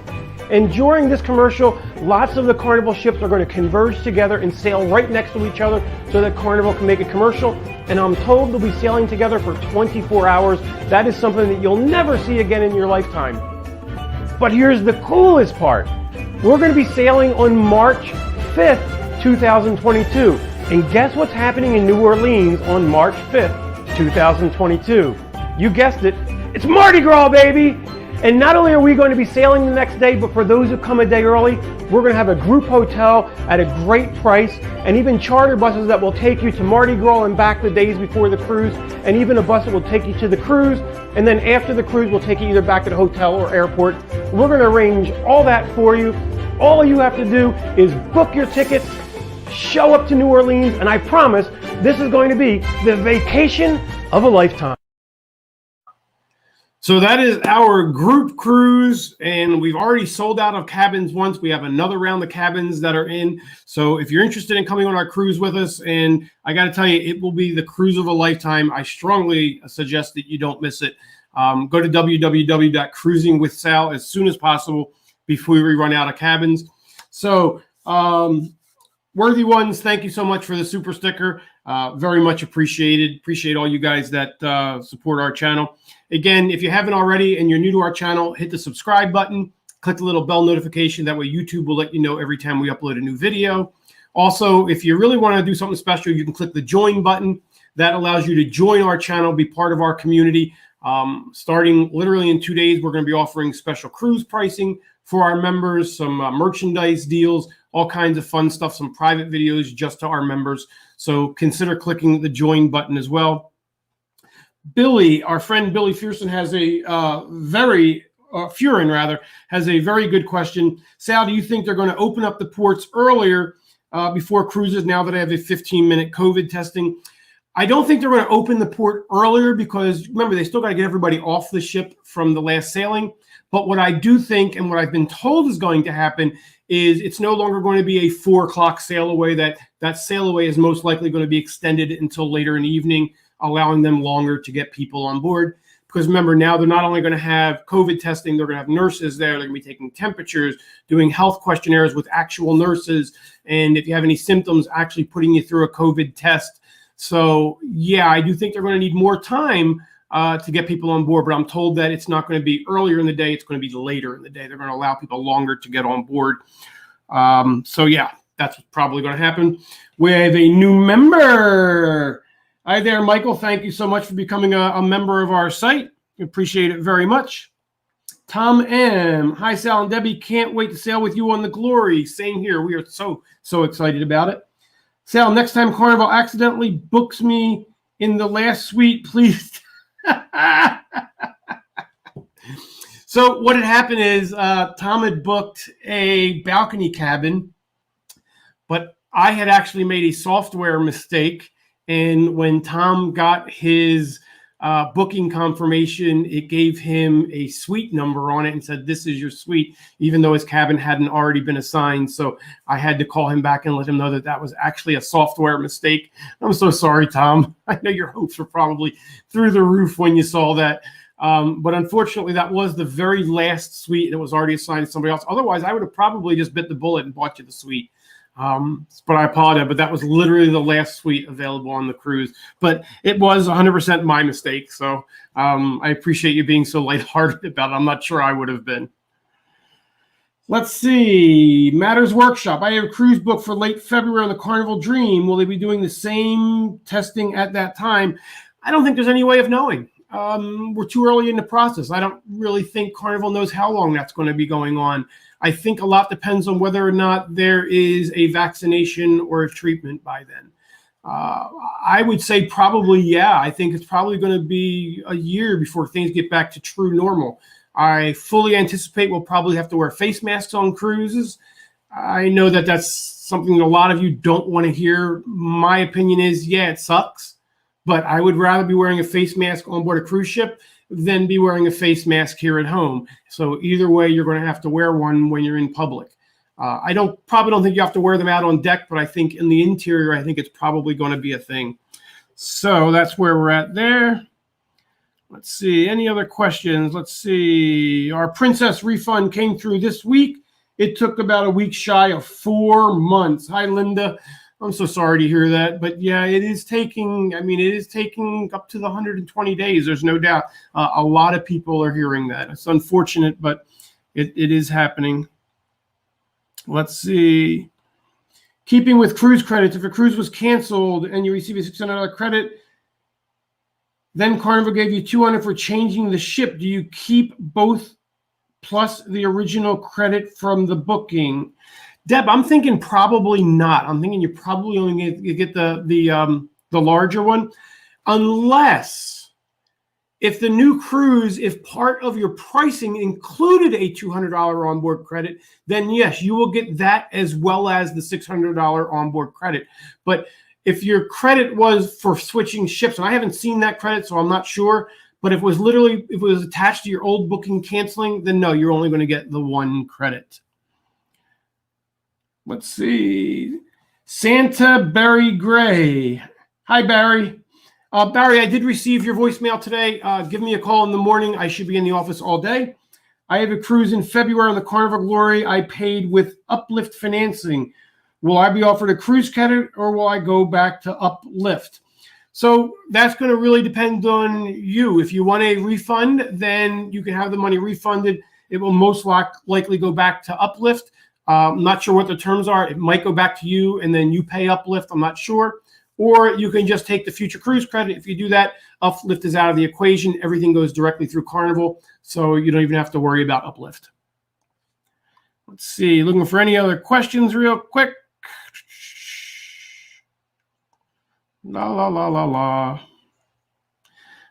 A: And during this commercial, lots of the Carnival ships are going to converge together and sail right next to each other so that Carnival can make a commercial. And I'm told they'll be sailing together for 24 hours. That is something that you'll never see again in your lifetime. But here's the coolest part. We're going to be sailing on March 5th, 2022. And guess what's happening in New Orleans on March 5th, 2022? You guessed it. It's Mardi Gras, baby! And not only are we going to be sailing the next day, but for those who come a day early, we're going to have a group hotel at a great price, and even charter buses that will take you to Mardi Gras and back the days before the cruise, and even a bus that will take you to the cruise, and then after the cruise will take you either back to the hotel or airport. We're going to arrange all that for you. All you have to do is book your tickets, show up to New Orleans, and I promise this is going to be the vacation of a lifetime. So that is our group cruise, and we've already sold out of cabins once. We have another round of cabins that are in. So if you're interested in coming on our cruise with us, and I got to tell you, it will be the cruise of a lifetime. I strongly suggest that you don't miss it. Go to www.cruisingwithsal as soon as possible before we run out of cabins. So worthy ones, thank you so much for the super sticker. Very much appreciated. Appreciate all you guys that support our channel. Again, if you haven't already and you're new to our channel, hit the subscribe button, click the little bell notification. That way YouTube will let you know every time we upload a new video. Also, if you really want to do something special, you can click the join button. That allows you to join our channel, be part of our community. Starting literally in 2 days, we're going to be offering special cruise pricing for our members, some merchandise deals, all kinds of fun stuff, some private videos just to our members. So consider clicking the join button as well. Billy, our friend Billy Fearson has a Furin has a very good question. Sal, do you think they're going to open up the ports earlier before cruises now that I have a 15-minute COVID testing? I don't think they're going to open the port earlier because, remember, they still got to get everybody off the ship from the last sailing. But what I do think, and what I've been told is going to happen, is it's no longer going to be a 4 o'clock sail away. That sail away is most likely going to be extended until later in the evening, allowing them longer to get people on board. Because remember, now they're not only going to have COVID testing, they're going to have nurses there. They're going to be taking temperatures, doing health questionnaires with actual nurses. And if you have any symptoms, actually putting you through a COVID test. So, yeah, I do think they're going to need more time to get people on board. But I'm told that it's not going to be earlier in the day. It's going to be later in the day. They're going to allow people longer to get on board. So, yeah, that's probably going to happen. We have a new member. Hi there, Michael. Thank you so much for becoming a member of our site. We appreciate it very much. Tom M. Hi, Sal and Debbie. Can't wait to sail with you on the Glory. Same here. We are so excited about it. Sal, next time Carnival accidentally books me in the last suite, please. So what had happened is Tom had booked a balcony cabin, but I had actually made a software mistake. And when Tom got his booking confirmation, it gave him a suite number on it and said, this is your suite, even though his cabin hadn't already been assigned. So I had to call him back and let him know that that was actually a software mistake. I'm so sorry, Tom. I know your hopes were probably through the roof when you saw that. But unfortunately, that was the very last suite that was already assigned to somebody else. Otherwise, I would have probably just bit the bullet and bought you the suite. But I apologize, but that was literally the last suite available on the cruise. But it was 100% my mistake. So I appreciate you being so lighthearted about it. I'm not sure I would have been. Let's see. Matters Workshop. I have a cruise book for late February on the Carnival Dream. Will they be doing the same testing at that time? I don't think there's any way of knowing. We're too early in the process. I don't really think Carnival knows how long that's going to be going on. I think a lot depends on whether or not there is a vaccination or a treatment by then. I would say probably, yeah. I think it's probably going to be a year before things get back to true normal. I fully anticipate we'll probably have to wear face masks on cruises. I know that that's something that a lot of you don't want to hear. My opinion is, yeah, it sucks, but I would rather be wearing a face mask on board a cruise ship than be wearing a face mask here at home. So either way, you're going to have to wear one when you're in public. I probably don't think you have to wear them out on deck, but I think in the interior, I think it's probably going to be a thing. So that's where we're at there. Let's see. Any other questions? Let's see. Our Princess refund came through this week. It took about a week shy of 4 months. Hi, Linda. I'm so sorry to hear that. But yeah, it is taking up to the 120 days. There's no doubt. A lot of people are hearing that. It's unfortunate, but it is happening. Let's see. Keeping with cruise credits, if a cruise was canceled and you receive a $600 credit, then Carnival gave you $200 for changing the ship, do you keep both plus the original credit from the booking? Deb, I'm thinking probably not. I'm thinking you probably only get the larger one, unless if the new cruise, if part of your pricing included a $200 onboard credit, then yes, you will get that as well as the $600 onboard credit. But if your credit was for switching ships, and I haven't seen that credit, so I'm not sure, but if it was attached to your old booking canceling, then no, you're only going to get the one credit. Let's see. Santa Barry Gray. Hi, Barry. Barry, I did receive your voicemail today. Give me a call in the morning. I should be in the office all day. I have a cruise in February on the Carnival Glory. I paid with Uplift financing. Will I be offered a cruise credit or will I go back to Uplift? So that's going to really depend on you. If you want a refund, then you can have the money refunded. It will most likely go back to Uplift. I'm not sure what the terms are. It might go back to you and then you pay Uplift. I'm not sure. Or you can just take the future cruise credit. If you do that, Uplift is out of the equation. Everything goes directly through Carnival, so you don't even have to worry about Uplift. Let's see. Looking for any other questions real quick. La, la, la, la, la.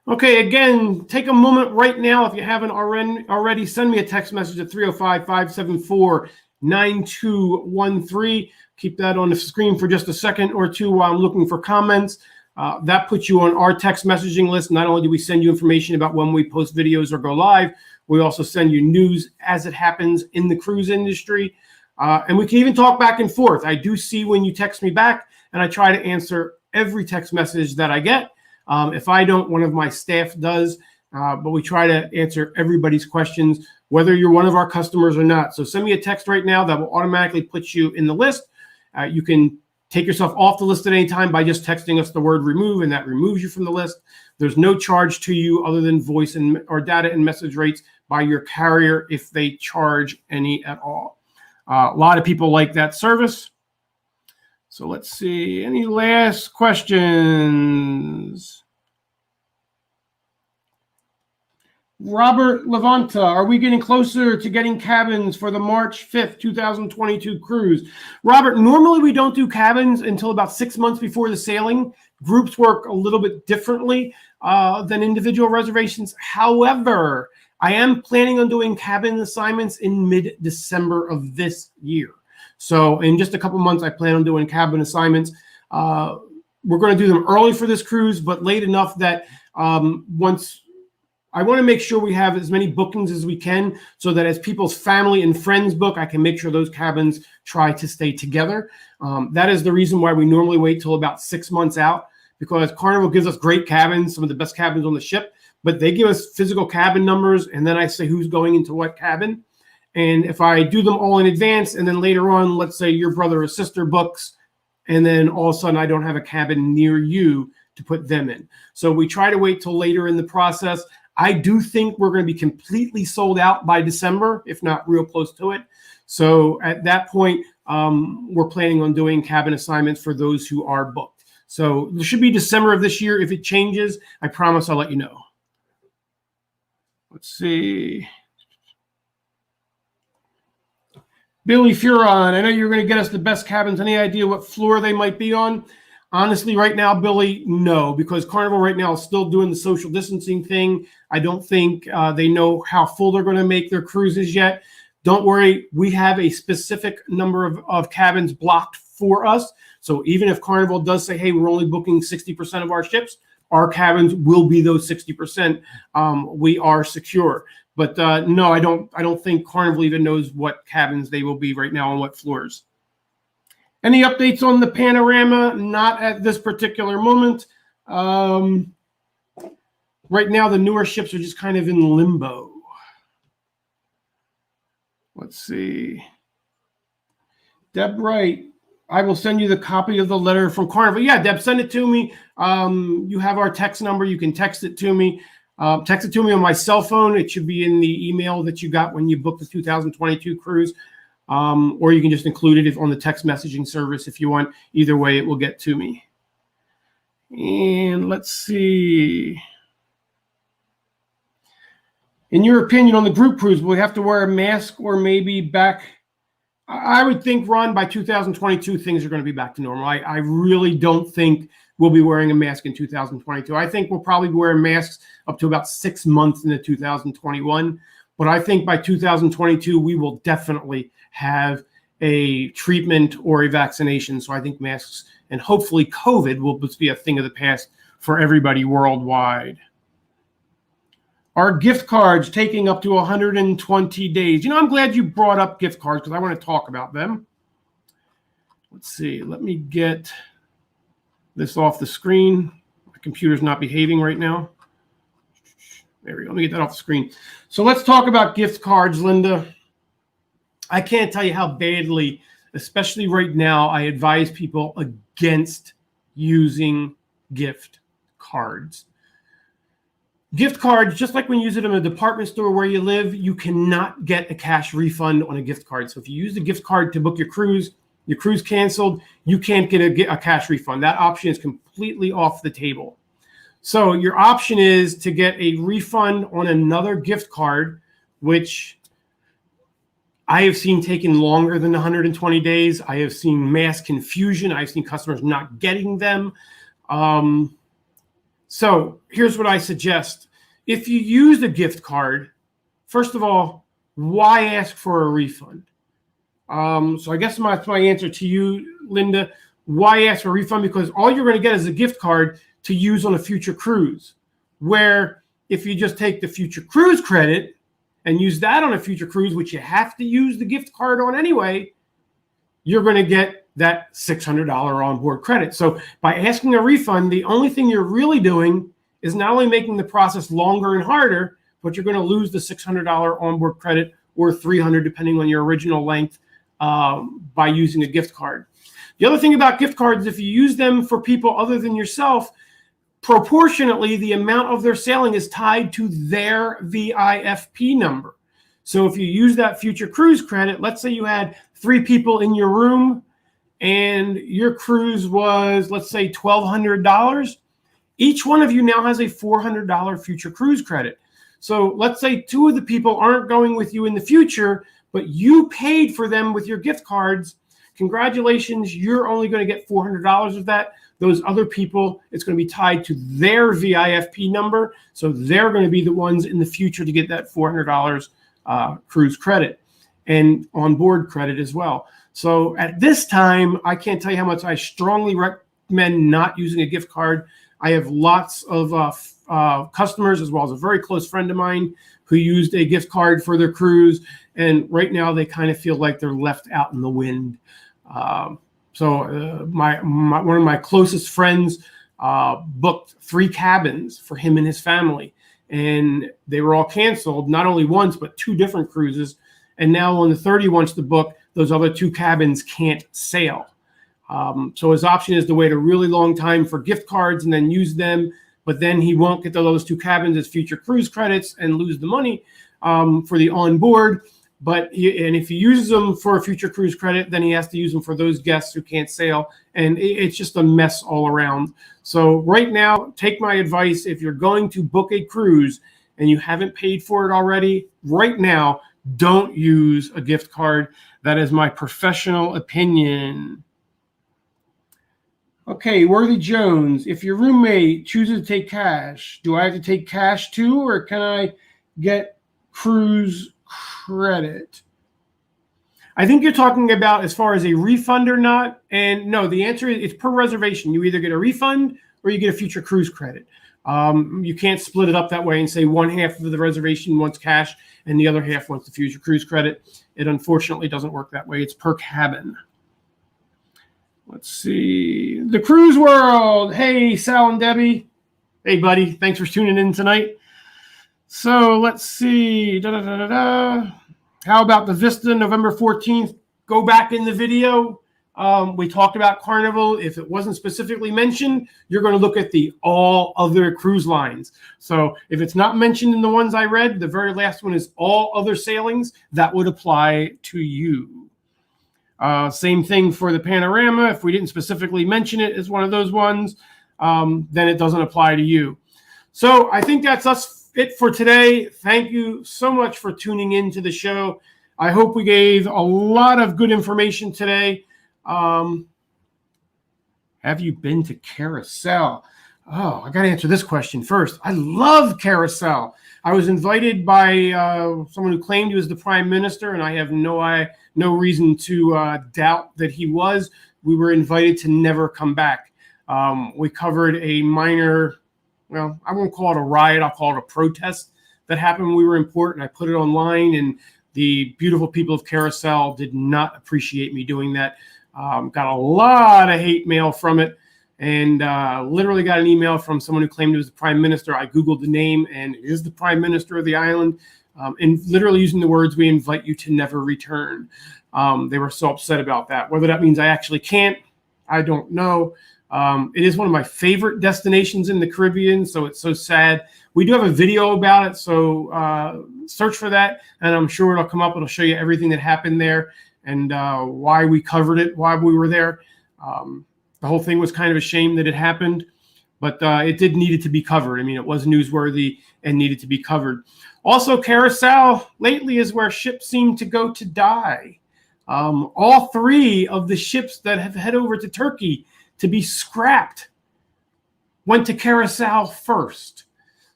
A: Okay, again, take a moment right now. If you haven't already, send me a text message at 305-574-9213. Keep that on the screen for just a second or two while I'm looking for comments. That puts you on our text messaging list. Not only do we send you information about when we post videos or go live, we also send you news as it happens in the cruise industry. And we can even talk back and forth. I do see when you text me back, and I try to answer every text message that I get. If I don't, one of my staff does. But we try to answer everybody's questions, whether you're one of our customers or not. So send me a text right now that will automatically put you in the list. You can take yourself off the list at any time by just texting us the word remove, and that removes you from the list. There's no charge to you other than voice or data and message rates by your carrier if they charge any at all. A lot of people like that service. So let's see. Any last questions? Robert Levanta, are we getting closer to getting cabins for the March 5th, 2022 cruise? Robert, normally we don't do cabins until about 6 months before the sailing. Groups work a little bit differently than individual reservations. However, I am planning on doing cabin assignments in mid-December of this year. So in just a couple months, I plan on doing cabin assignments. We're going to do them early for this cruise, but late enough that once I want to make sure we have as many bookings as we can so that as people's family and friends book, I can make sure those cabins try to stay together. That is the reason why we normally wait till about 6 months out, because Carnival gives us great cabins, some of the best cabins on the ship, but they give us physical cabin numbers, and then I say who's going into what cabin. And if I do them all in advance, and then later on, let's say your brother or sister books, and then all of a sudden I don't have a cabin near you to put them in. So we try to wait till later in the process. I do think we're going to be completely sold out by December, if not real close to it. So at that point, we're planning on doing cabin assignments for those who are booked. So it should be December of this year. If it changes, I promise I'll let you know. Let's see. Billy Furon, I know you're going to get us the best cabins. Any idea what floor they might be on? Honestly, right now, Billy, no, because Carnival right now is still doing the social distancing thing. I don't think they know how full they're going to make their cruises yet. Don't worry, we have a specific number of cabins blocked for us. So even if Carnival does say, hey, we're only booking 60% of our ships, our cabins will be those 60%. We are secure. But no, I don't think Carnival even knows what cabins they will be right now on what floors. Any updates on the Panorama? Not at this particular moment. Right now, the newer ships are just kind of in limbo. Let's see. Deb Wright, I will send you the copy of the letter from Carnival. Yeah, Deb, send it to me. You have our text number. You can text it to me. Text it to me on my cell phone. It should be in the email that you got when you booked the 2022 cruise. Or you can just include it on the text messaging service if you want. Either way, it will get to me. And let's see. In your opinion on the group cruise, will we have to wear a mask or maybe back? I would think, Ron, by 2022, things are going to be back to normal. I really don't think we'll be wearing a mask in 2022. I think we'll probably be wearing masks up to about 6 months into 2021. But I think by 2022, we will definitely have a treatment or a vaccination. So I think masks and hopefully COVID will just be a thing of the past for everybody worldwide. Are gift cards taking up to 120 days? You know, I'm glad you brought up gift cards because I want to talk about them. Let's see. Let me get this off the screen. My computer's not behaving right now. There we go. Let me get that off the screen. So let's talk about gift cards, Linda. I can't tell you how badly, especially right now, I advise people against using gift cards. Gift cards, just like when you use it in a department store where you live, you cannot get a cash refund on a gift card. So if you use the gift card to book your cruise canceled, you can't get a cash refund. That option is completely off the table. So your option is to get a refund on another gift card, which I have seen taking longer than 120 days. I have seen mass confusion. I've seen customers not getting them. So here's what I suggest. If you use a gift card, first of all, why ask for a refund? So I guess my answer to you, Linda, why ask for a refund? Because all you're going to get is a gift card to use on a future cruise, where if you just take the future cruise credit and use that on a future cruise, which you have to use the gift card on anyway, you're going to get that $600 onboard credit. So by asking a refund, the only thing you're really doing is not only making the process longer and harder, but you're going to lose the $600 onboard credit or $300, depending on your original length, by using a gift card. The other thing about gift cards, if you use them for people other than yourself, proportionately, the amount of their sailing is tied to their VIFP number. So if you use that future cruise credit, let's say you had 3 people in your room and your cruise was, let's say, $1,200. Each one of you now has a $400 future cruise credit. So let's say 2 of the people aren't going with you in the future, but you paid for them with your gift cards. Congratulations, you're only going to get $400 of that. Those other people, it's going to be tied to their VIFP number. So they're going to be the ones in the future to get that $400 cruise credit and onboard credit as well. So at this time, I can't tell you how much I strongly recommend not using a gift card. I have lots of customers, as well as a very close friend of mine who used a gift card for their cruise. And right now they kind of feel like they're left out in the wind. So one of my closest friends booked 3 cabins for him and his family, and they were all canceled, not only once, but 2 different cruises. And now on the 3rd he wants to book, those other 2 cabins can't sail. So his option is to wait a really long time for gift cards and then use them, but then he won't get those 2 cabins as future cruise credits and lose the money for the onboard. But and if he uses them for a future cruise credit, then he has to use them for those guests who can't sail. And it's just a mess all around. So right now, take my advice. If you're going to book a cruise and you haven't paid for it already, right now, don't use a gift card. That is my professional opinion. Okay, Worthy Jones, if your roommate chooses to take cash, do I have to take cash too, or can I get cruise credit? I think you're talking about as far as a refund or not. And no, the answer is it's per reservation. You either get a refund or you get a future cruise credit. You can't split it up that way and say one half of the reservation wants cash and the other half wants the future cruise credit. It unfortunately doesn't work that way. It's per cabin. Let's see. The Cruise World. Hey, Sal and Debbie. Hey, buddy. Thanks for tuning in tonight. So let's see. How about the Vista November 14th? Go back in the video. We talked about Carnival. If it wasn't specifically mentioned, you're going to look at the all other cruise lines. So if it's not mentioned in the ones I read, the very last one is all other sailings. That would apply to you. Same thing for the Panorama. If we didn't specifically mention it as one of those ones, then it doesn't apply to you. So I think that's it for today. Thank you so much for tuning in to the show. I hope we gave a lot of good information today. Have you been to Carousel? Oh, I got to answer this question first. I love Carousel. I was invited by someone who claimed he was the prime minister, and I have no reason to doubt that he was. We were invited to never come back. We covered a minor, well, I won't call it a riot. I'll call it a protest that happened when we were in port, and I put it online, and the beautiful people of Carousel did not appreciate me doing that. Got a lot of hate mail from it, and literally got an email from someone who claimed he was the prime minister. I Googled the name, and it is the prime minister of the island, and literally using the words, "We invite you to never return." They were so upset about that. Whether that means I actually can't, I don't know. It is one of my favorite destinations in the Caribbean, so it's so sad. We do have a video about it, so search for that, and I'm sure it'll come up. It'll show you everything that happened there and why we covered it, why we were there. The whole thing was kind of a shame that it happened, but it did need it to be covered. I mean, it was newsworthy and needed to be covered. Also, Carousel lately is where ships seem to go to die. All three of the ships that have head over to Turkey to be scrapped went to Carousel first.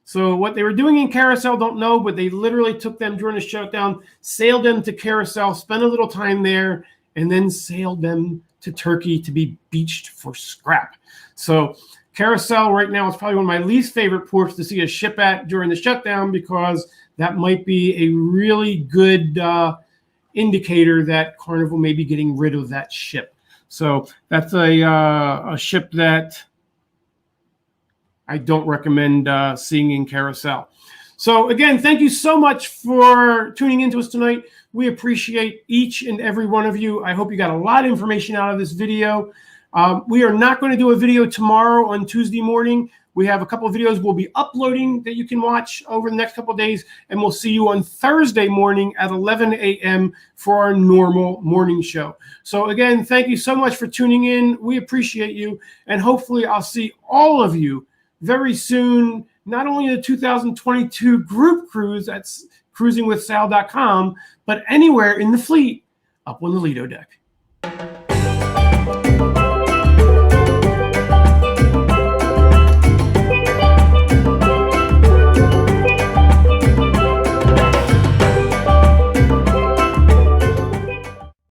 A: So what they were doing in Carousel, don't know, but they literally took them during the shutdown, sailed them to Carousel, spent a little time there, and then sailed them to Turkey to be beached for scrap. So Carousel right now is probably one of my least favorite ports to see a ship at during the shutdown, because that might be a really good indicator that Carnival may be getting rid of that ship. So that's a ship that I don't recommend seeing in Carousel. So again, thank you so much for tuning into us tonight. We appreciate each and every one of you. I hope you got a lot of information out of this video. We are not going to do a video tomorrow on Tuesday morning. We have a couple of videos we'll be uploading that you can watch over the next couple of days, and we'll see you on Thursday morning at 11 a.m. for our normal morning show. So again, thank you so much for tuning in. We appreciate you, and hopefully I'll see all of you very soon, not only the 2022 group cruise that's cruisingwithsal.com, but anywhere in the fleet up on the Lido deck.